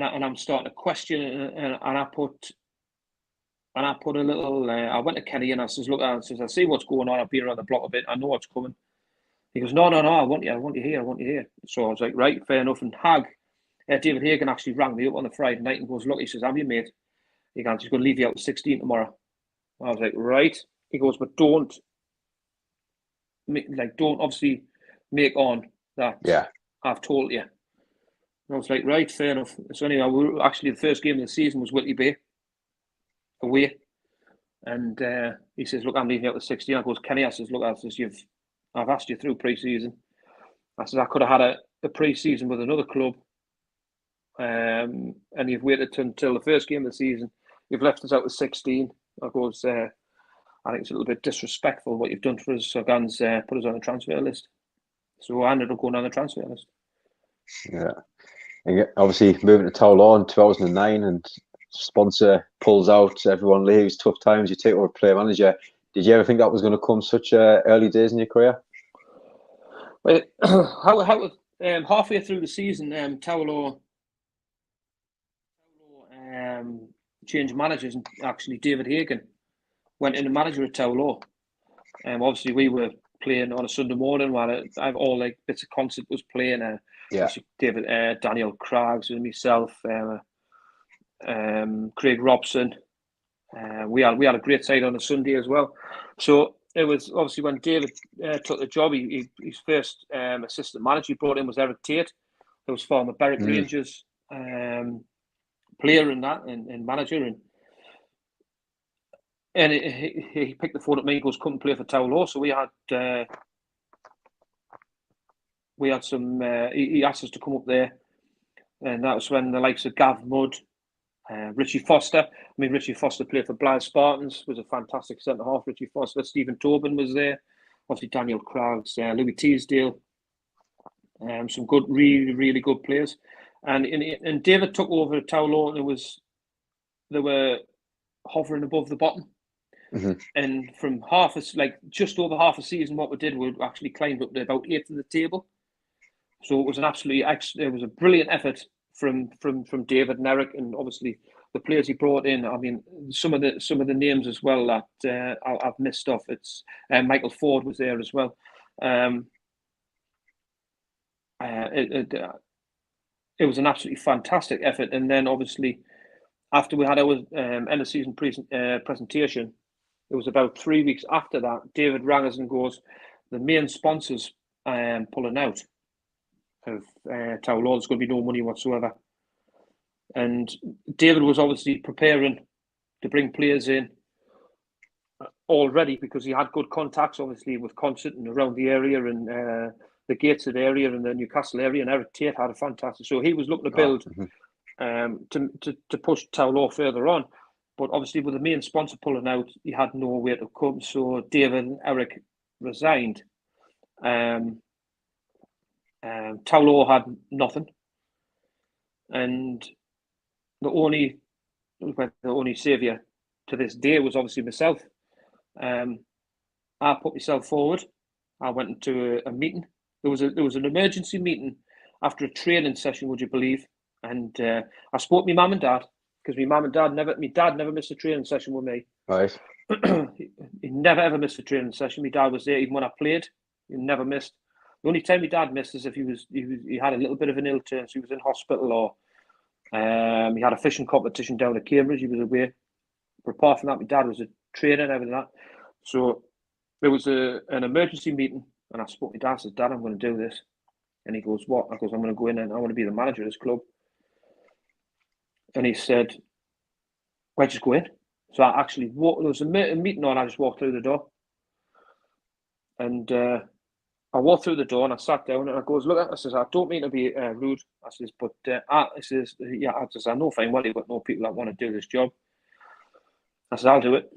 I'm starting to question, and I put a little. I went to Kenny and I says, "Look," I see what's going on. I've been around the block a bit. I know what's coming." He goes, "No, I want you here." So I was like, "Right, fair enough." And David Hagan actually rang me up on the Friday night and goes, "Look," he says, "Have you, mate? He's going to leave you out to 16 tomorrow." I was like, "Right." He goes, "But don't obviously make on that I've told you." And I was like, "Right, fair enough." So anyway, the first game of the season was Whitley Bay away, and he says, "Look, I'm leaving you out to 16." I goes, "Kenny," I says, "Look," I've asked you through pre-season. I says, "I could have had a pre-season with another club, and you've waited until the first game of the season. You've left us out to 16. I goes, "I think it's a little bit disrespectful what you've done for us. So Gans put us on the transfer list." So I ended up going on the transfer list. Yeah. And obviously moving to Tower Law in 2009 and sponsor pulls out, everyone leaves, tough times, you take over player manager. Did you ever think that was going to come such early days in your career? Well, halfway through the season, Tower Law changed managers, and actually David Hagan went in a manager at Tower Law. Obviously we were playing on a Sunday morning while all like bits of Consett was playing. David, Daniel Craggs and myself, Craig Robson. We had a great side on a Sunday as well. So it was obviously when David took the job, his first assistant manager he brought in was Eric Tate, who was former Berwick Rangers player and manager, and he picked the phone up me and goes, "Come and play for Tower Law." So we had some. He asked us to come up there, and that was when the likes of Gav Mudd, Richie Foster. I mean, Richie Foster played for Blythe Spartans, was a fantastic centre half. Richie Foster, Stephen Tobin was there. Obviously, Daniel Craggs, Louis Teasdale. Some good, really, really good players. And David took over at Tower Law, and they were hovering above the bottom. And from just over half a season, what we did, we actually climbed up to about 8th of the table. So it was it was a brilliant effort from David and Eric, and obviously the players he brought in. I mean, some of the names as well that I've missed off. It's Michael Ford was there as well. It was an absolutely fantastic effort. And then obviously after we had our end of season presentation, it was about 3 weeks after that, David rang us and goes, the main sponsors pulling out of Tower Law. There's going to be no money whatsoever. And David was obviously preparing to bring players in already because he had good contacts, obviously, with Consett and around the area and the Gateshead area and the Newcastle area. And Eric Tate had a fantastic. So he was looking to build to push Tower Law further on. But obviously, with the main sponsor pulling out, he had nowhere to come. So David and Eric resigned. Tower Law had nothing. And the only saviour to this day was obviously myself. I put myself forward. I went into a meeting. There was an emergency meeting after a training session, would you believe? And I spoke to my mum and dad because my dad never missed a training session with me. Right. He never ever missed a training session. My dad was there even when I played. He never missed. The only time my dad missed is if he had a little bit of an ill turn, so he was in hospital or he had a fishing competition down at Cambridge. He was away. But apart from that, my dad was a trainer and everything like that. So there was an emergency meeting, and I spoke to my dad. I said, Dad, I'm going to do this. And he goes, what? I goes, I'm going to go in and I want to be the manager of this club. And he said, where'd you go in? So I actually walked, there was a meeting on, I just walked through the door. And I walked through the door and I sat down and I goes, look, I says, I don't mean to be rude. I says, but I know fine well you've got no people that want to do this job. I says, I'll do it.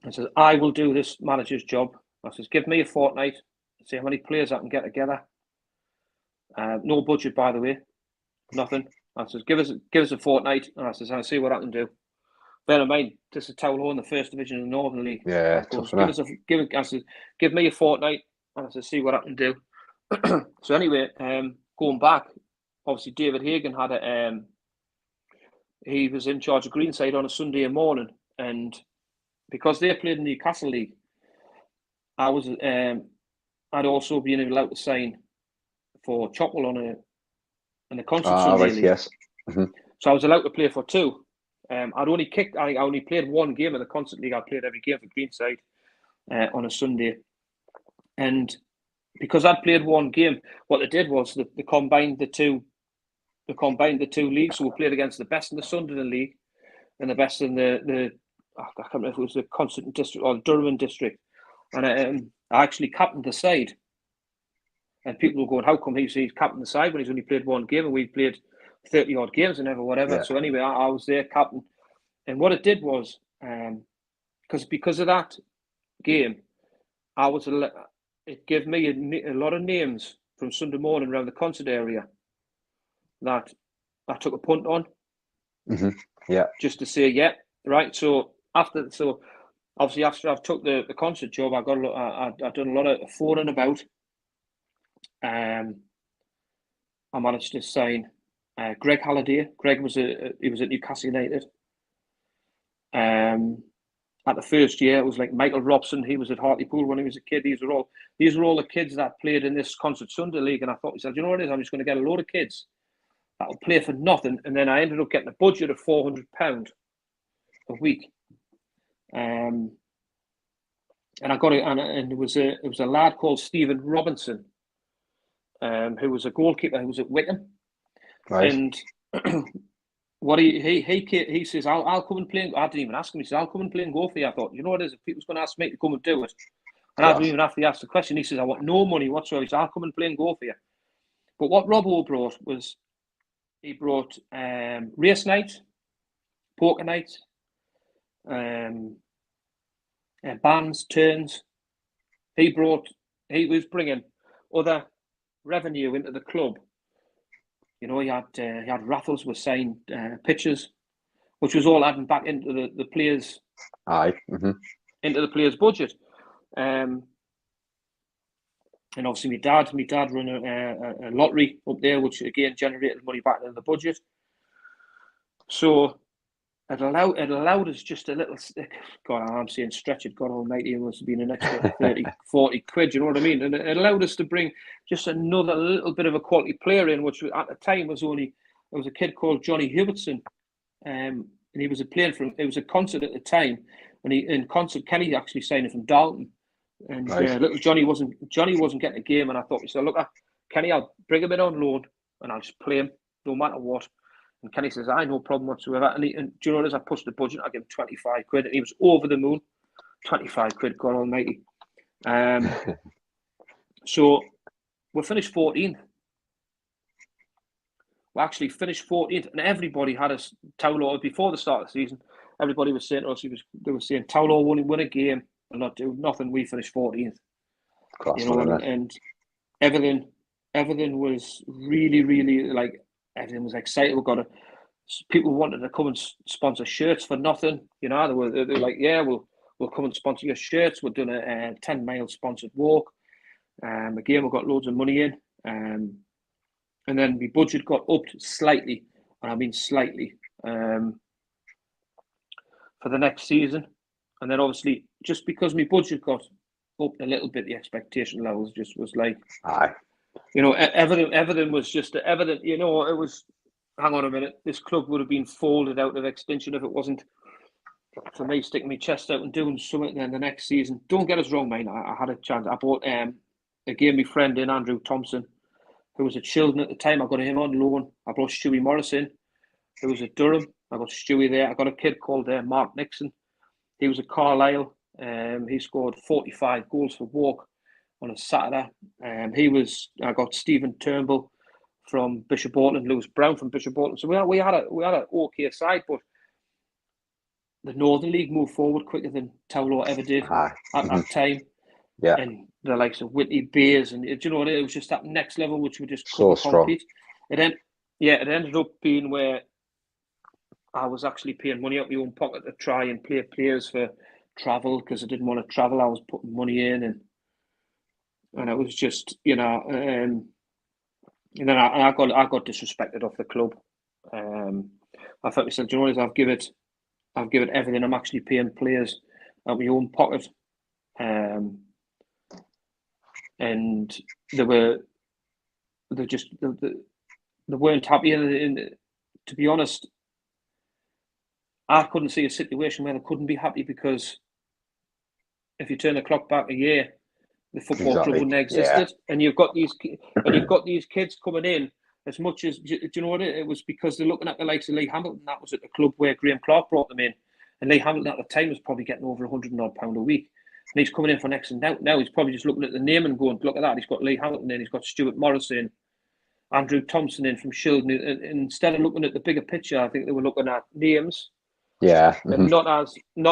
I says, I will do this manager's job. I says, give me a fortnight, see how many players I can get together. No budget, by the way, nothing. I says, give us a fortnight, and I says, I'll see what I can do. Bear in mind, this is Tower Law in the first division of the Northern League. Yeah, I says, give me a fortnight, and I says, see what I can do. So anyway, going back, obviously David Hagan had he was in charge of Greenside on a Sunday morning, and because they played in the Newcastle League, I was I'd also been allowed to sign for Chopwell on a Consett Sunday League. Yes. Mm-hmm. So I was allowed to play for two. I only played one game in the Consett League. I played every game for Greenside on a Sunday, and because I'd played one game, what they did was they combined the two. They combined the two leagues, so we played against the best in the Sunderland League and the best in the I can't remember if it was the Consett District or the Durham District, and I actually captained the side. And people were going, how come he's captain the side when he's only played one game and we played 30 odd games and whatever. Yeah. So anyway, I was there captain, and what it did was because of that game, it gave me a lot of names from Sunday morning around the Consett area that I took a punt on. Mm-hmm. Yeah, just to say right. So obviously after I've took the Consett job, I've done a lot of phoning about. I managed to sign Greg Halliday. Greg he was at Newcastle United. At the first year, it was like Michael Robson. He was at Hartlepool when he was a kid. These are all the kids that played in this Consett Sunday League. And I thought, you know what it is? I'm just going to get a load of kids that will play for nothing. And then I ended up getting a budget of £400 a week. And I got it, and it was a lad called Stephen Robinson, who was a goalkeeper who was at Wickham. Right. And what he says, I'll come and play. I didn't even ask him. He says, I'll come and play and go for you. I thought, you know what it is? If people's going to ask me to come and do it, and I didn't even have to ask the question. He says, I want no money whatsoever. He says, I'll come and play and go for you. But what Robbo brought was, he brought race nights, poker nights, bands, turns. He was bringing other revenue into the club. You know, he had raffles with signed pictures, which was all adding back into the players. Aye. Mm-hmm. Into the players' budget. And And obviously my dad ran a lottery up there, which again generated money back into the budget. So it allowed us just a little, God, I'm saying stretch it, God almighty, it must have been an extra 30, 40 quid, you know what I mean? And it allowed us to bring just another little bit of a quality player in, which at the time was a kid called Johnny Hubertson, and he was it was a Consett at the time, and in Consett, Kenny actually signed him from Dalton, and little Johnny wasn't getting a game, and I thought, so look, Kenny, I'll bring him in on loan, and I'll just play him no matter what. And Kenny says, I no problem whatsoever. And do you know, as I pushed the budget, I gave him 25 quid. And he was over the moon. 25 quid, God almighty. So we finished 14th. We actually finished 14th. And everybody had us, Towlaw, before the start of the season, everybody was saying to us, they were saying, Towlaw won't win a game and not do nothing. We finished 14th. You know, and everything was really, really, like, everything was excited. People wanted to come and sponsor shirts for nothing. You know, they were like, yeah, we'll come and sponsor your shirts. We're doing a 10-mile sponsored walk. Again, we got loads of money in. And then the budget got upped slightly, and I mean slightly, for the next season. And then obviously, just because my budget got up a little bit, the expectation levels just was like, aye. You know, everything was just evident. You know, it was. Hang on a minute. This club would have been folded out of extinction if it wasn't for me sticking my chest out and doing something. Then the next season, don't get us wrong, mate. I had a chance. I bought again my friend in Andrew Thompson, who was at Shildon at the time. I got him on loan. I brought Stewie Morrison, who was at Durham. I got Stewie there. I got a kid called Mark Nixon. He was at Carlisle. He scored 45 goals for Walk on a Saturday. I got Stephen Turnbull from Bishop Auckland, Lewis Brown from Bishop Auckland. So we had an okay side, but the Northern League moved forward quicker than Towlaw ever did at that time. Yeah. And the likes of Whitney Bears, and you know, it was just that next level which we just couldn't compete. It ended up being where I was actually paying money out of my own pocket to try and play players for travel, because I didn't want to travel. I was putting money in, and it was just, you know, and then I got disrespected off the club. I thought myself, you know, I've given it everything. I'm actually paying players out of my own pocket, and they weren't happy. And to be honest, I couldn't see a situation where they couldn't be happy, because if you turn the clock back a year, the football club wouldn't have existed. Yeah. And you've got these kids coming in. As much as, do you know what it was? Because they're looking at the likes of Lee Hamilton. That was at the club where Graham Clark brought them in, and Lee Hamilton at the time was probably getting over £100 a week. And he's coming in for next, and now he's probably just looking at the name and going, look at that. He's got Lee Hamilton in. He's got Stuart Morrison, Andrew Thompson in from Shildon. And instead of looking at the bigger picture, I think they were looking at names. Yeah, and not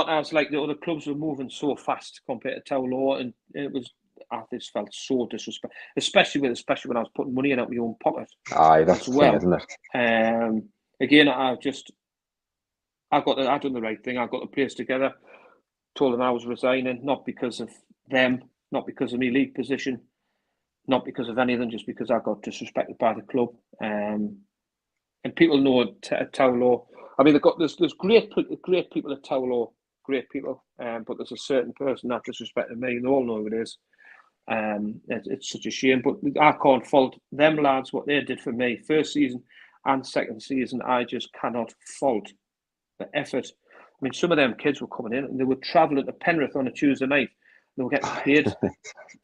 as like the other clubs were moving so fast compared to Towlaw, and it was. I just felt so disrespectful, especially when I was putting money in out of my own pocket. Aye, that's the thing, isn't it? Again, I done the right thing. I got the players together, told them I was resigning, not because of them, not because of my league position, not because of anything, just because I got disrespected by the club. And people know Towlaw. I mean, there's great people at Towlaw, great people, but there's a certain person that disrespected me, and they all know who it is. It's such a shame, but I can't fault them lads what they did for me first season and second season. I just cannot fault the effort. I mean, some of them kids were coming in and they were travelling to Penrith on a Tuesday night. They were getting paid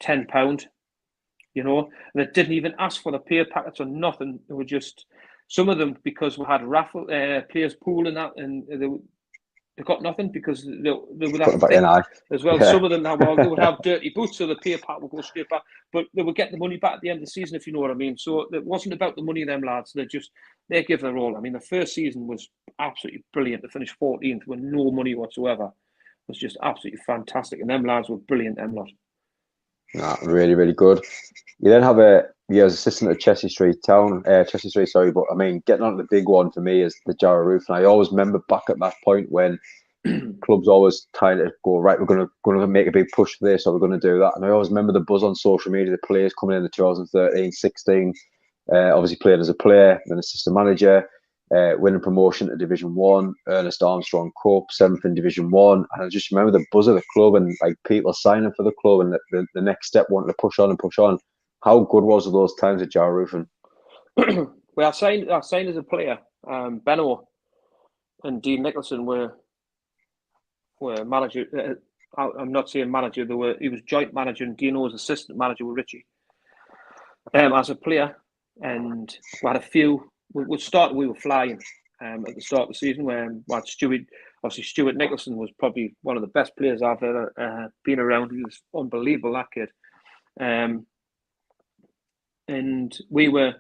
£10, you know, and they didn't even ask for the pay packets or nothing. They were just, some of them, because we had raffle players pool and that, and they got nothing because they would have as well. Yeah. Some of them they would have dirty boots, so the pay pack would go straight back. But they would get the money back at the end of the season, if you know what I mean. So it wasn't about the money, them lads. They give their all. I mean, the first season was absolutely brilliant. To finish 14th with no money whatsoever was just absolutely fantastic. And them lads were brilliant, them lot. Nah, really, really good. You then have as assistant at Chelsea Street, but I mean, getting on to the big one for me is the Jarrow roof. And I always remember back at that point when clubs always trying to go, right, we're going to make a big push for this, or we're going to do that. And I always remember the buzz on social media, the players coming in the 2013, 16, obviously playing as a player, then assistant manager, winning promotion to Division 1, Ernest Armstrong Cup, 7th in Division 1. And I just remember the buzz of the club and like people signing for the club and the next step wanting to push on and push on. How good was it those times at Jarrow Roofing? Well, I signed as a player. Benno and Dean Nicholson were manager. I'm not saying manager. He was joint manager, and Dino was assistant manager with Richie. As a player, and we had a few. We were flying at the start of the season when we had Stuart Nicholson was probably one of the best players I've ever been around. He was unbelievable, that kid. And we were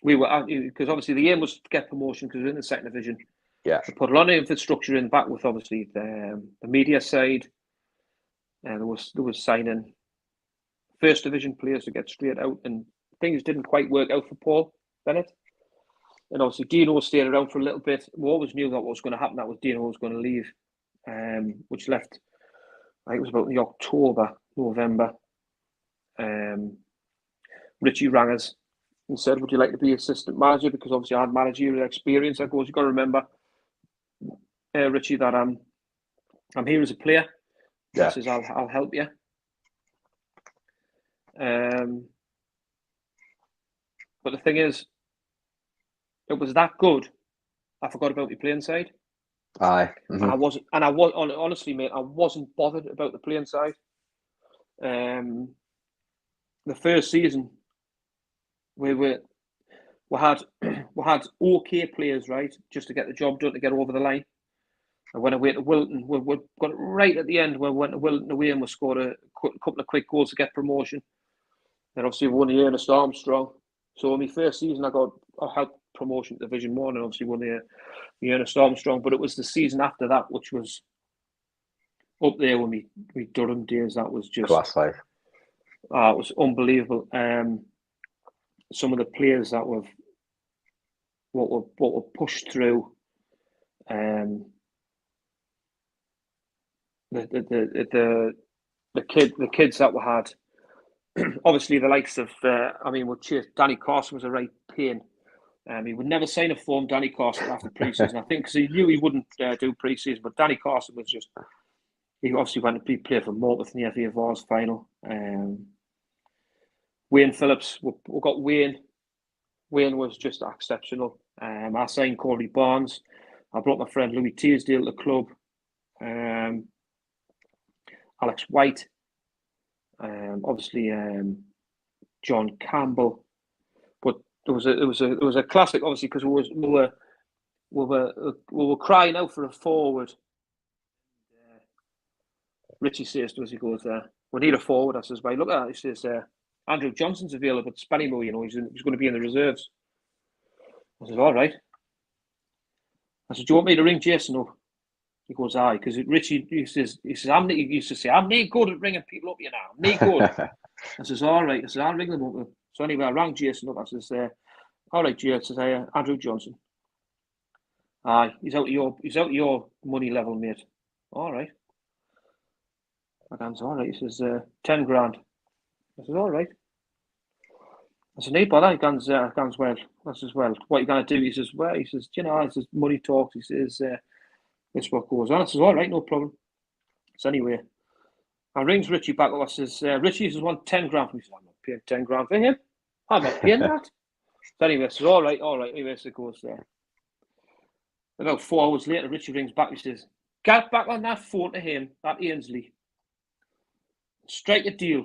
because obviously the aim was to get promotion because we were in the second division. Yeah, we put a lot of infrastructure in back with obviously the media side. There was signing first division players to get straight out, and things didn't quite work out for Paul Bennett. And obviously Dino stayed around for a little bit. We always knew that what was going to happen. That was Dino was going to leave, which left. I think it was about the October, November. Richie rang us and said, "Would you like to be assistant manager?" Because obviously I had managerial experience. I goes, "You got to remember, Richie, that I'm here as a player." Yeah. I says, "I'll help you." But the thing is, it was that good. I forgot about the playing side. Aye. Mm-hmm. And I was honestly, mate, I wasn't bothered about the playing side. The first season, we had okay players, right, just to get the job done, to get over the line. And when I went to Wilton, we got it right at the end. We went to Wilton away and we scored a couple of quick goals to get promotion. And obviously we won the Ernest Armstrong. So in my first season, I helped promotion to Division 1 and obviously won the Ernest Armstrong. But it was the season after that, which was up there with me Durham days. That was just class life. It was unbelievable. Some of the players that were pushed through. The kids that we had. Obviously, the likes of Danny Carson was a right pain. He would never sign a form, Danny Carson, after pre-season. I think because he knew he wouldn't do pre-season. But Danny Carson was just. He obviously went to play for Morpeth in the FA Vars final. Wayne Phillips, we got Wayne. Wayne was just exceptional. I signed Corey Barnes. I brought my friend Louis Teasdale to the club. Alex White. Obviously, John Campbell. But it was a classic, obviously, because we were crying out for a forward. Richie says to us, he goes, "We need a forward." I says, "Why, look at that." He says, "Andrew Johnson's available at Spennymoor, he's going to be in the reserves." I says, "All right." I said, "Do you want me to ring Jason up?" He goes, "Aye," because Richie, he says, "I'm not good at ringing people up, you know. I'm not good." I says, "All right." I said, "I'll ring them up." So anyway, I rang Jason up. I says, "All right, Jason." I says, "Andrew Johnson." "Aye, he's out of your money level, mate." "All right." My gan's "All right." He says, 10 grand. I says, "All right." I said, "No bother." Gan's well. I says, "Well, what are you going to do?" He says, "Well," he says, "Money talks." He says, "This what goes on." I says, "All right, no problem." So anyway, I rings Richie back up. I says, "Richie says, want 10 grand." He says, "I'm not paying 10 grand for him. I'm not paying that." So anyway, I says, all right. Anyway, so it goes there. About 4 hours later, Richie rings back. He says, "Get back on that phone to him, that Ainsley. Strike a deal."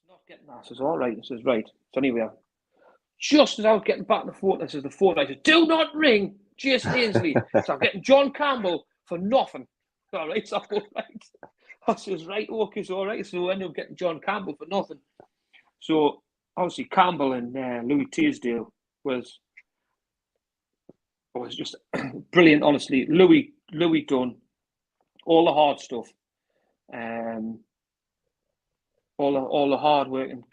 Not getting that. I says, "All right." I says, "Right." So anyway, just as I was getting back on the phone, I says, I said, "Do not ring Jason Ainsley." So I'm getting John Campbell for nothing. All right, so I go, right. I says, "Right, okay, so all right." So I ended up getting John Campbell for nothing. So obviously Campbell and Louis Teasdale was just brilliant. Honestly, Louis done all the hard stuff, all the hard work, and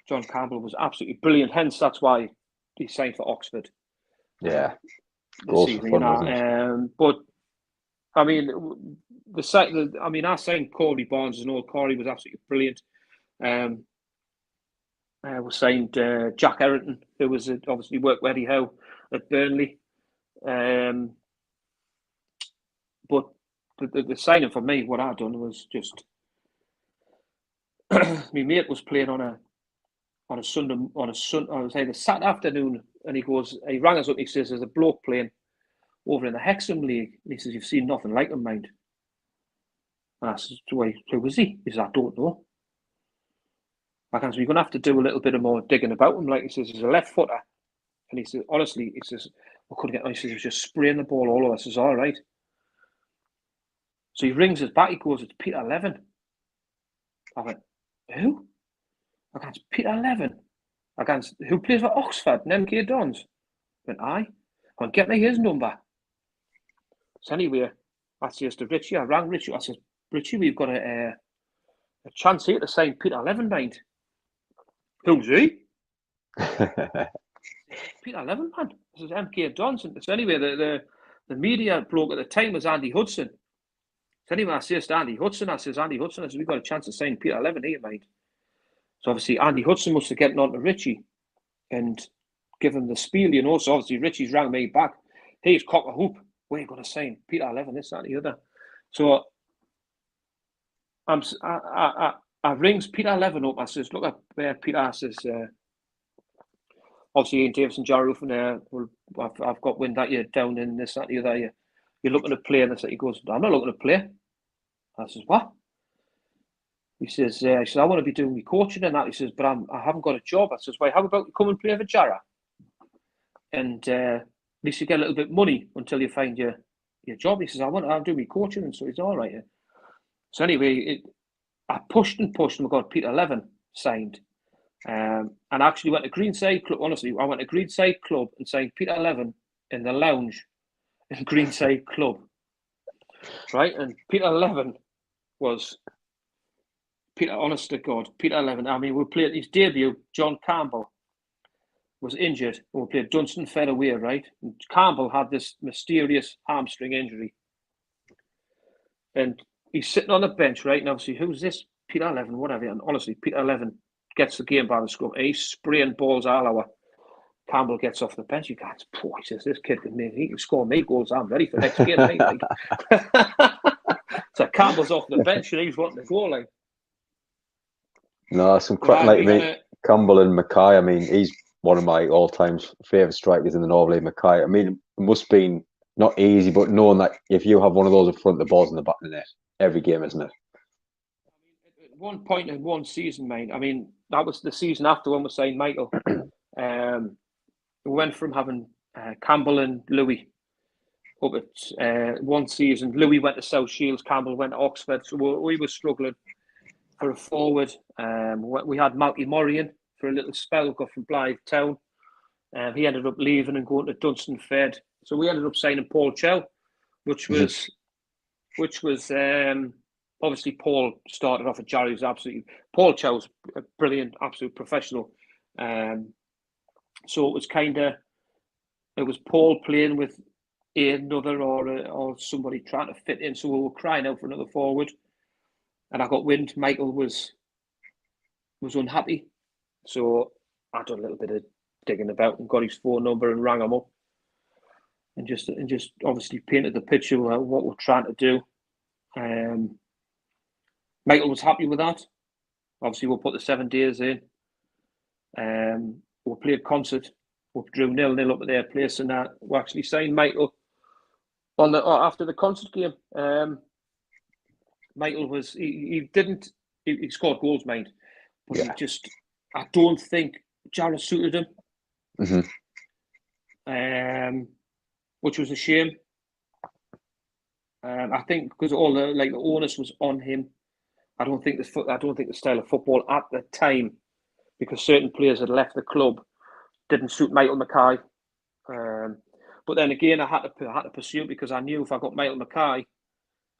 John Campbell was absolutely brilliant. Hence, that's why he signed for Oxford. Yeah. Goals season, for fun, wasn't it? But I mean, I signed Corey Barnes as an old Corey was absolutely brilliant. We signed Jack Errington, who was obviously worked with Eddie Howe at Burnley. But the signing for me, what I done was just my mate was playing on a Sunday, I would say the Saturday afternoon, and he rang us up. He says, "There's a bloke playing over in the Hexham League." And he says, "You've seen nothing like him, mind." And I said, "Who was he?" He says, "I don't know." I said, "You're going to have to do a little bit of more digging about him." Like he says, he's a left footer, and he says, honestly, he says, "I couldn't get on." He says, "He was just spraying the ball all over." I says, "All right." So he rings us back. He goes, "It's Peter Levin." I went, "Who?" I go, "It's Peter Levin." I go, "Who plays for Oxford and MK Dons?" I went, "Aye." I went, "Get me his number." So anyway, I says to Richie, I rang Richie. I said, "Richie, we've got a chance here to sign Peter Levin, mind." "Who's he?" "Peter Levin, man." This is MK Dons. So anyway, the media bloke at the time was Andy Hudson. So anyway, I says to Andy Hudson, "Andy Hudson, we've got a chance to sign Peter Levin here, mind." So obviously Andy Hudson must have gotten on to Richie and give him the spiel, you know. So obviously Richie's rang me back. "He's cock a hoop. We're going to sign Peter Levin, this, that, and the other." So I rings Peter Levin up. I says, "Look at Peter." I says, "Obviously in Davison, Jarrow from there. I've got wind that you're down in this, that, and the other. You're looking to play." And he goes, "I'm not looking to play." I says, "What?" He says, "I want to be doing my coaching and that." He says, "But I haven't got a job." I says, "Well, how about you come and play for Jarrow? And at least you get a little bit of money until you find your job." He says, "I'll do my coaching." And so he's all right. So anyway, I pushed and we got Peter Levin signed. And I actually went to Greenside Club. Honestly, I went to Greenside Club and signed Peter Levin in the lounge in Greenside Club. Right? And Peter Levin was... honest to God, Peter Levin. I mean, we played his debut. John Campbell was injured. We played Dunstan Fair away, right? And Campbell had this mysterious hamstring injury. And he's sitting on the bench, right? And obviously, who's this? Peter Levin, whatever. And honestly, Peter Levin gets the game by the scrum. And he's spraying balls all over. Campbell gets off the bench. He goes, "Boy," he says, "this kid he can score me goals. I'm ready for next game." Like. So Campbell's off the bench and he's wanting to go, like. No, some cracking like me. Campbell and Mackay. I mean, he's one of my all-time favourite strikers in the Northern League. Mackay. I mean, it must have been not easy, but knowing that if you have one of those up front, the ball's in the back of the net every game, isn't it? At one point in one season, mate. I mean, that was the season after when we signed Michael. We went from having Campbell and Louis up at one season. Louis went to South Shields, Campbell went to Oxford. So we were struggling for a forward. We had Malky Morian for a little spell, got from Blythe Town. He ended up leaving and going to Dunstan Fed. So we ended up signing Paul Chow, which was obviously Paul started off at Jarrow. Paul Chow's a brilliant, absolute professional. So it was Paul playing with another or somebody trying to fit in. So we were crying out for another forward. And I got wind Michael was unhappy. So I done a little bit of digging about and got his phone number and rang him up. And just obviously painted the picture of what we're trying to do. Michael was happy with that. Obviously, we'll put the 7 days in. We played Consett. We drew 0-0 up at their place, and we actually signed Michael after the Consett game. Michael was he scored goals, mind, but he just, I don't think Jarrow suited him. Which was a shame. I think because all the onus was on him. I don't think the style of football at the time, because certain players had left the club, didn't suit Michael Mackay. But then again, I had to pursue it, because I knew if I got Michael Mackay,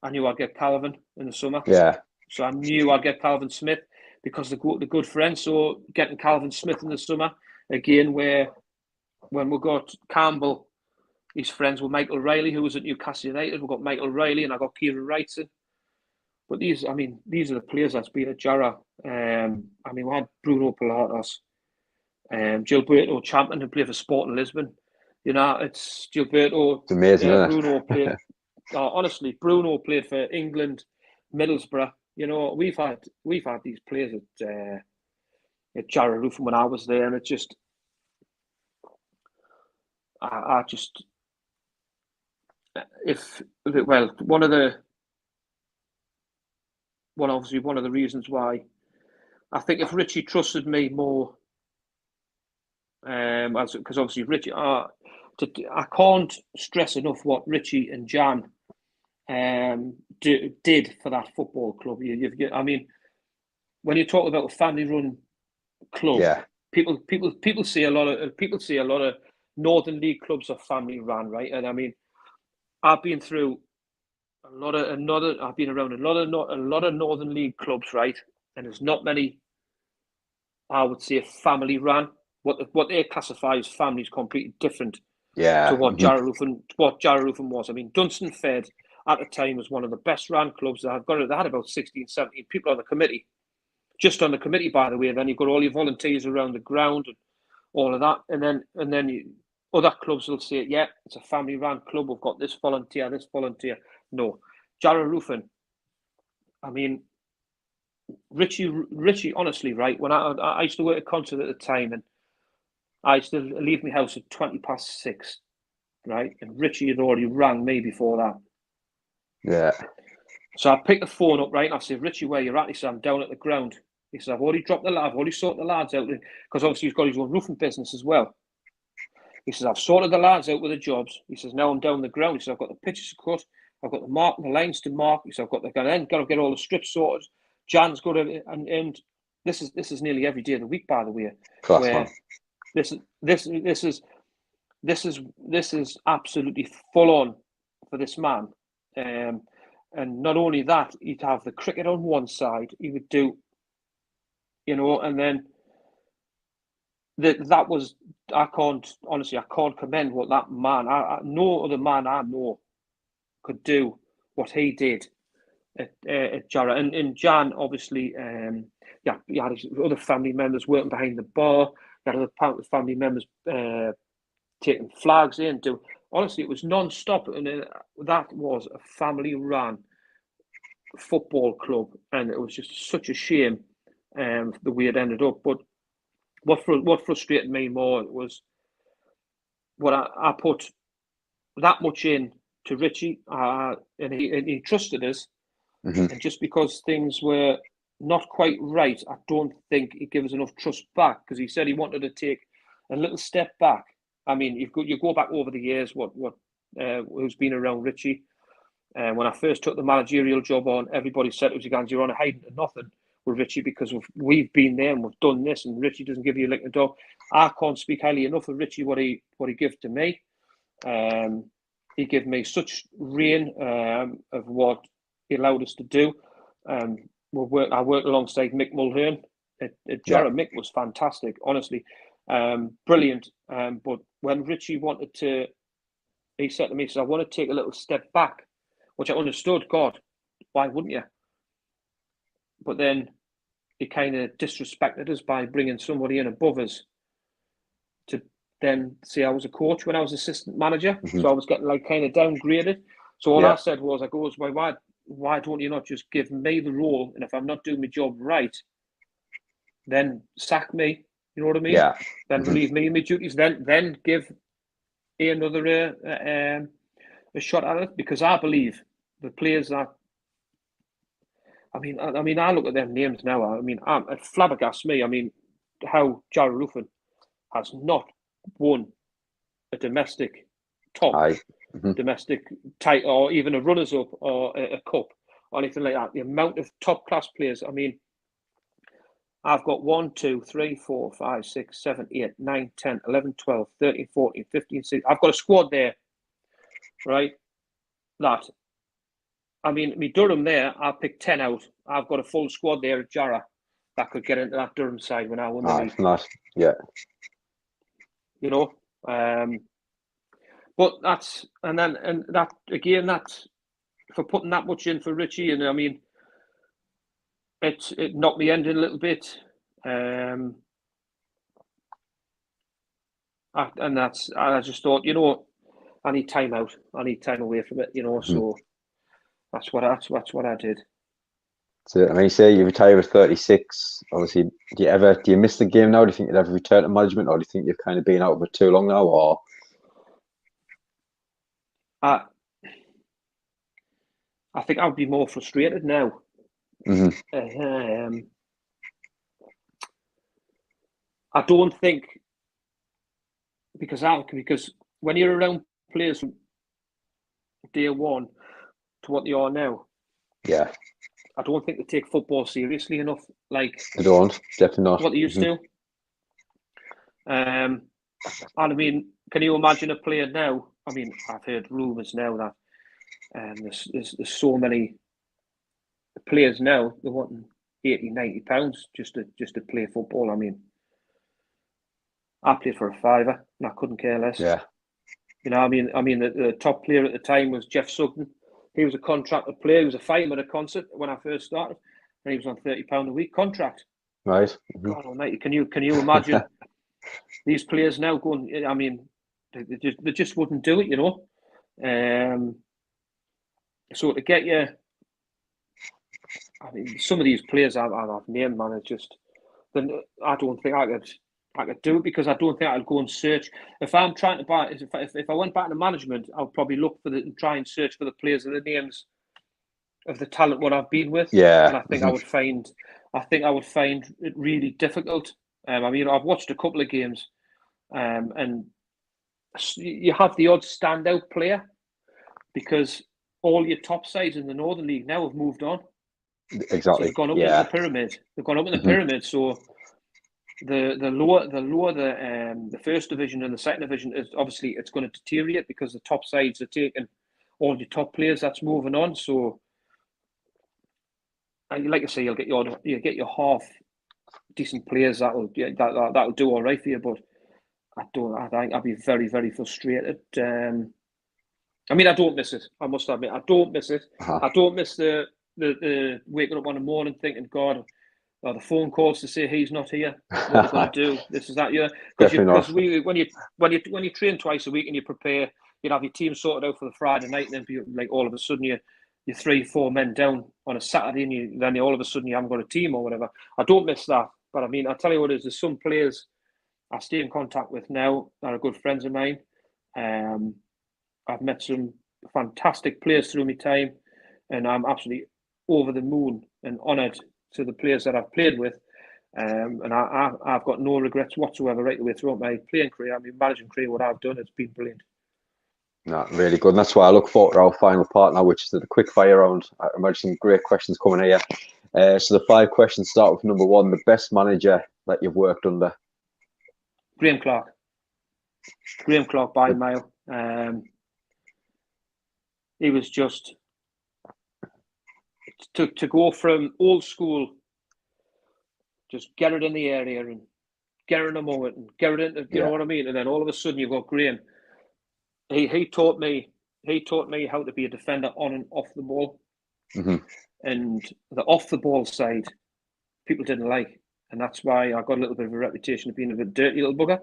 I knew I'd get Calvin in the summer. Yeah. So I knew I'd get Calvin Smith, because they're good friends. So getting Calvin Smith in the summer again, when we got Campbell He's friends with Michael Riley, who was at Newcastle United. We've got Michael Riley, and I got Kieran Wrightson. But these are the players that's been at Jarrow. We had Bruno Pilatos, Gilberto Champion, who played for Sporting Lisbon. It's Gilberto. It's amazing, isn't it? Bruno played. Honestly, Bruno played for England, Middlesbrough. We've had these players at Jarrow Roofing when I was there, and it just, one of the reasons why I think if Richie trusted me more, because obviously Richie, I can't stress enough what Richie and Jan did for that football club. When you talk about a family-run club, people see a lot of Northern League clubs are family-run, right? And I've been through I've been around a lot of Northern League clubs, right? And there's not many, I would say, family-run. What they classify as family is completely different to what Jarrow Roofing was. Dunstan Fed at the time was one of the best run clubs that they had about 16, 17 people on the committee. Just on the committee, by the way. Then you've got all your volunteers around the ground and all of that. And then other clubs will say, yeah, it's a family-run club. We've got this volunteer. No. Jarrow Roofing, Richie, honestly, right, when I used to work at Consett at the time, and I used to leave my house at 6:20, right? And Richie had already rang me before that. Yeah. So I picked the phone up, right, and I said, Richie, where you at? He said, I'm down at the ground. He said, I've already sorted the lads out, because obviously he's got his own roofing business as well. He says, I've sorted the lads out with the jobs. He says, now I'm down the ground. He says, I've got the pitches to cut. I've got the lines to mark. He says, I've got to get all the strips sorted. Jan's got it, and this is nearly every day of the week, by the way. Class, man. This is absolutely full on for this man. And not only that, he'd have the cricket on one side. He would do, and then that was, I can't commend what that man, no other man I know could do what he did at Jarrow. And Jan, obviously, he had his other family members working behind the bar. He had other family members taking flags in. Honestly, it was non-stop, and that was a family-run football club, and it was just such a shame the way it ended up. But what frustrated me more was what I put that much in to Richie, and he trusted us. Mm-hmm. And just because things were not quite right, I don't think he gave us enough trust back, because he said he wanted to take a little step back. You go back over the years, who's been around Richie. When I first took the managerial job on, everybody said to us, you're on a hiding to nothing with Richie, because we've been there and we've done this, and Richie doesn't give you a lick of dog. I can't speak highly enough of Richie, what he gave to me. He gave me such reign of what he allowed us to do. I worked alongside Mick Mulhern at Jarrow. Mick was fantastic, honestly, brilliant. But when Richie he said to me, I want to take a little step back, which I understood. God, why wouldn't you? But then he kind of disrespected us by bringing somebody in above us to then say I was a coach when I was assistant manager. Mm-hmm. So I was getting kind of downgraded. So all I said was, why don't you not just give me the role? And if I'm not doing my job right, then sack me. You know what I mean? Yeah. Then relieve me of my duties. Then give another a shot at it, because I believe the players that. I look at their names now. It flabbergasts me. How Jarrow Roofing has not won a domestic domestic title, or even a runners-up, or a cup, or anything like that. The amount of top-class players. I've got 1, 2, 3, 4, 5, 6, 7, 8, 9, 10, 11, 12, 13, 14, 15, 16. I've got a squad there, right? Me Durham there, I picked 10 out. I've got a full squad there at Jarrow that could get into that Durham side when I won the league. Nice. Yeah. But But that's for putting that much in for Richie, and I mean, it knocked me ending a little bit. I just thought, I need time out. I need time away from it, So that's what I did. So, I mean, you say you retire at 36. Obviously, do you miss the game now? Do you think you'd ever return to management, or do you think you've kind of been out of it too long now? Or I think I would be more frustrated now. I don't think because when you're around players from day one to what they are now, yeah, I don't think they take football seriously enough. Like they don't, definitely not. What they used to. And I mean, can you imagine a player now? I mean, I've heard rumours now that there's so many players now they're wanting £80-90 just to play football. I mean, I played for a fiver and I couldn't care less. Yeah. I mean, the top player at the time was Jeff Sutton. He was a contracted player. He was a fireman at Consett when I first started, and he was on £30 a week contract. Right. God almighty, can you imagine these players now going? I mean, they just wouldn't do it, So to get you, I mean, some of these players I've named, man, are just. Then I don't think I could do it because I don't think I'd go and search. If I'm trying to buy, if I went back to management, I'll probably look for and try and search for the players and the names of the talent what I've been with. Yeah. And I think I would find it really difficult. I mean, I've watched a couple of games, and you have the odd standout player because all your top sides in the Northern League now have moved on. Exactly. So they've gone up into the pyramid. They've gone up in the pyramid. So the lower the first division and the second division is obviously it's going to deteriorate because the top sides are taking all your top players that's moving on. So, like I say, you'll get your half decent players that'll do all right for you. But I think I'd be very, very frustrated. I mean, I don't miss it. I must admit, I don't miss it. I don't miss the waking up on the morning thinking, God, or the phone calls to say he's not here. What are we going to do? This is that. Yeah, because when you train twice a week and you prepare, you'd have your team sorted out for the Friday night, and then be like all of a sudden you're 3-4 men down on a Saturday, and then all of a sudden you haven't got a team or whatever. I don't miss that, but I mean, I tell you what, there's some players I stay in contact with now that are good friends of mine. I've met some fantastic players through my time, and I'm absolutely over the moon and honoured to the players that I've played with. And I've got no regrets whatsoever right the way throughout my playing career. I mean, managing career, what I've done, it's been brilliant. No, really good. And that's why I look forward to our final part now, which is the quick fire round. I imagine some great questions coming here. So the 5 questions start with number 1, the best manager that you've worked under. Graham Clark by a mile. He was just to go from old school, just get it in the area and get it in a moment and get it in, you know what I mean? And then all of a sudden you've got Graham. He taught me how to be a defender on and off the ball. And the off the ball side, people didn't like. And that's why I got a little bit of a reputation of being a bit dirty little bugger.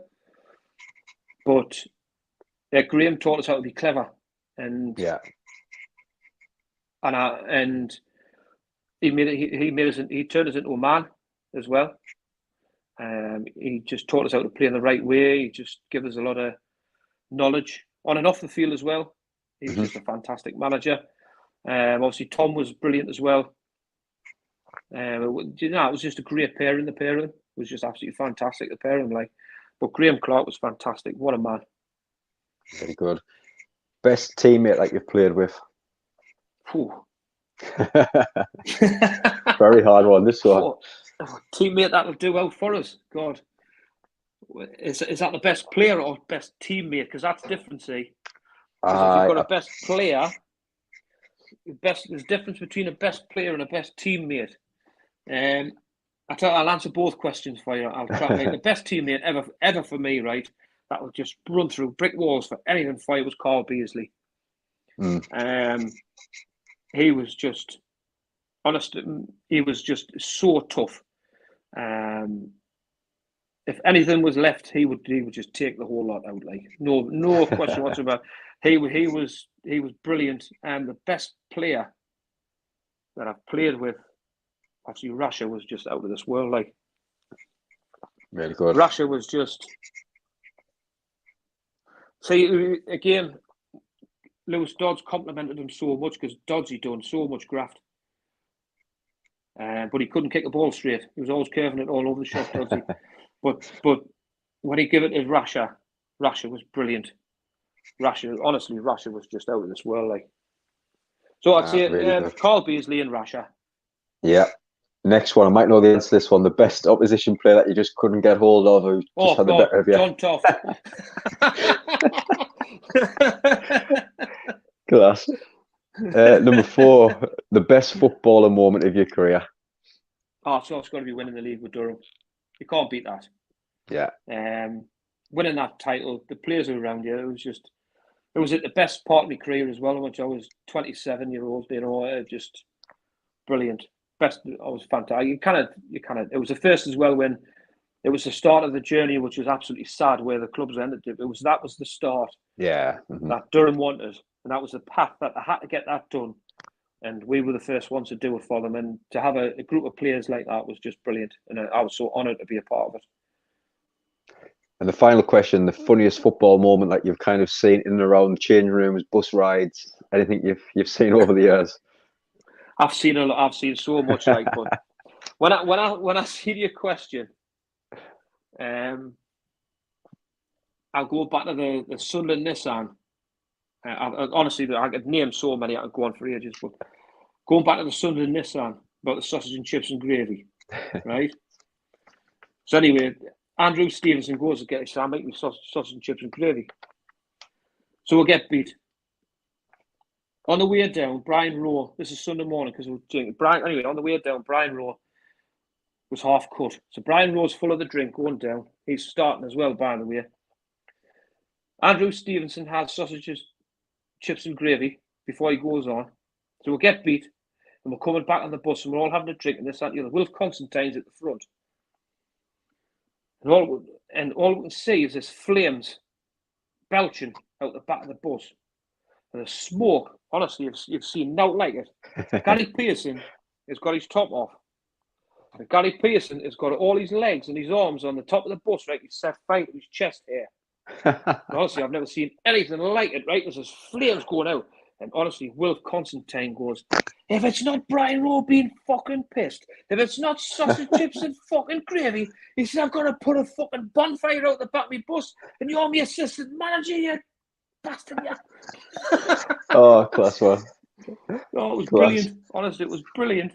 But Graham taught us how to be clever. And he turned us into a man as well. He just taught us how to play in the right way. He just gave us a lot of knowledge on and off the field as well. He was just a fantastic manager. Obviously, Tom was brilliant as well. It was just a great pairing. The pairing was just absolutely fantastic. The pairing, but Graham Clark was fantastic. What a man! Very good. Best teammate like you've played with? Very hard one. This one. Teammate that'll do well for us. God, is that the best player or best teammate? Because that's different. See, because if you've got a best player, there's a difference between a best player and a best teammate. I'll answer both questions for you. I'll try. The best teammate ever for me, right, that would just run through brick walls for anything for it was Carl Beasley. He was just honest. He was just so tough. If anything was left, he would just take the whole lot out. Like no question whatsoever. He was brilliant, and the best player that I've played with, obviously Russia, was just out of this world. Like really good. Russia was just. See again, Lewis Dodds complimented him so much because Doddsy done so much graft. But he couldn't kick a ball straight. He was always curving it all over the shop, Doddsy. But when he gave it to Russia was brilliant. Russia was just out of this world. Like, so I'd say really Carl Beasley and Russia. Yeah. Next one, I might know the answer to this one. The best opposition player that you just couldn't get hold of, who just had the better of you. John Toft. Class. Number 4, the best footballer moment of your career. Oh, so it's got to be winning the league with Durham. You can't beat that. Yeah. Winning that title, the players around you, it was at the best part of my career as well, which I was 27 years old, just brilliant. Best, I was fantastic. It was the first as well when it was the start of the journey, which was absolutely sad where the clubs ended. That was the start. Yeah. That Durham wanted, and that was the path that they had to get that done. And we were the first ones to do it for them. And to have a group of players like that was just brilliant. And I was so honoured to be a part of it. And the final question, the funniest football moment that you've kind of seen in and around changing rooms, bus rides, anything you've seen over the years? I've seen so much. Like, but when I see your question, I'll go back to the Sunderland Nissan. Honestly, I could name so many. I could go on for ages. But going back to the Sunderland Nissan about the sausage and chips and gravy, right? So anyway, Andrew Stevenson goes to get us. I make me sausage and chips and gravy. So we'll get beat. On the way down, Brian Rowe. This is Sunday morning because we're drinking. Anyway, on the way down, Brian Rowe was half cut. So Brian Rowe's full of the drink going down. He's starting as well, by the way. Andrew Stevenson has sausages, chips and gravy before he goes on. So we'll get beat and we're coming back on the bus and we're all having a drink and this, that, and the other. Wilf Constantine's at the front. And all we can see is this flames belching out the back of the bus. And the smoke, honestly, you've seen no like it. Gary Pearson has got his top off. And Gary Pearson has got all his legs and his arms on the top of the bus, right? He's set fire to his chest here. Honestly, I've never seen anything like it, right? There's this flames going out. And honestly, Wilf Constantine goes, if it's not Brian Rowe being fucking pissed, if it's not sausage chips and fucking gravy, he said, I'm going to put a fucking bonfire out the back of my bus and you're my assistant manager, you bastard, yeah. Oh, class one. Oh, it was brilliant. Honestly, it was brilliant.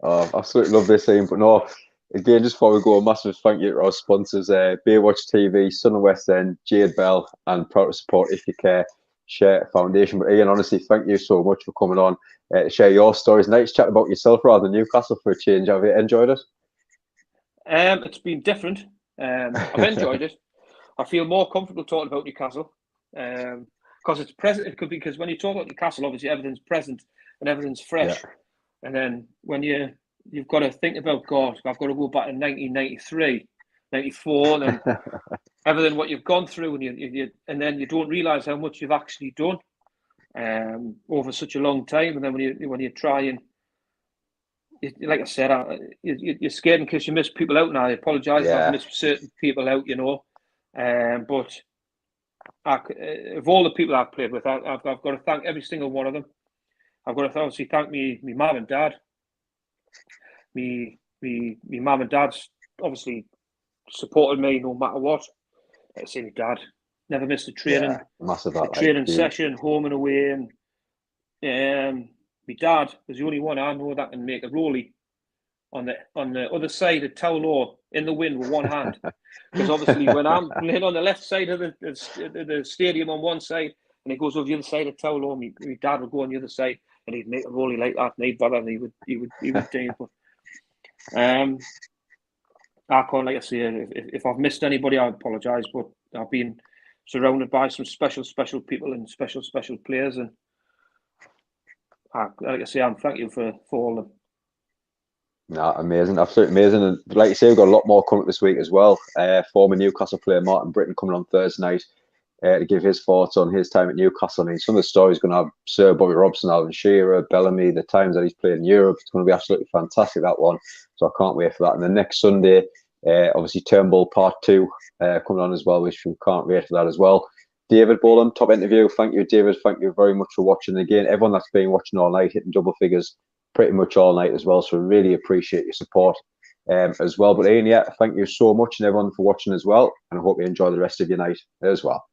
Oh, absolutely love this scene. But no, again, just before we go, a massive thank you to our sponsors, Baywatch TV, Sun and West End, Jade Bell, and proud to support If You Care Share Foundation. But Ian, honestly, thank you so much for coming on to share your stories. Nice chat about yourself rather than Newcastle for a change. Have you enjoyed it? It's been different. I've enjoyed it. I feel more comfortable talking about Newcastle because it's present. It could be because when you talk about Newcastle, obviously everything's present and everything's fresh. Yeah. And then when you've got to think about, God, I've got to go back to 1993, 94, and everything what you've gone through, and then you don't realise how much you've actually done over such a long time. And then when you try and, like I said, you're scared in case you miss people out. Now I apologise if I've missed certain people out, but of all the people I've played with, I've got to thank every single one of them. I've got to obviously thank me mum and dad. Me mum and dad's obviously supported me no matter what. Let's say my dad never missed a training, training session, home and away, and my dad was the only one I know that can make a rollie on the other side of Towlaw in the wind with one hand. Because obviously when I'm playing on the left side of the stadium on one side and it goes over the other side of Towlaw, my dad would go on the other side and he'd make a rollie like that and he'd bother and he would do it. I can't, like I say, if I've missed anybody, I apologise, but I've been surrounded by some special people and special players, and like I say, I'm thank you for all of them. No, amazing, absolutely amazing. And like you say, we've got a lot more coming up this week as well. Former Newcastle player Martin Britton coming on Thursday night to give his thoughts on his time at Newcastle. I mean, some of the stories going to have Sir Bobby Robson, Alan Shearer, Bellamy, the times that he's played in Europe. It's going to be absolutely fantastic, that one. So I can't wait for that. And the next Sunday, obviously Turnbull Part 2 coming on as well, which we can't wait for that as well. David Bolam, top interview. Thank you, David. Thank you very much for watching. Again, everyone that's been watching all night, hitting double figures pretty much all night as well. So really appreciate your support as well. But Ian, yeah, thank you so much and everyone for watching as well. And I hope you enjoy the rest of your night as well.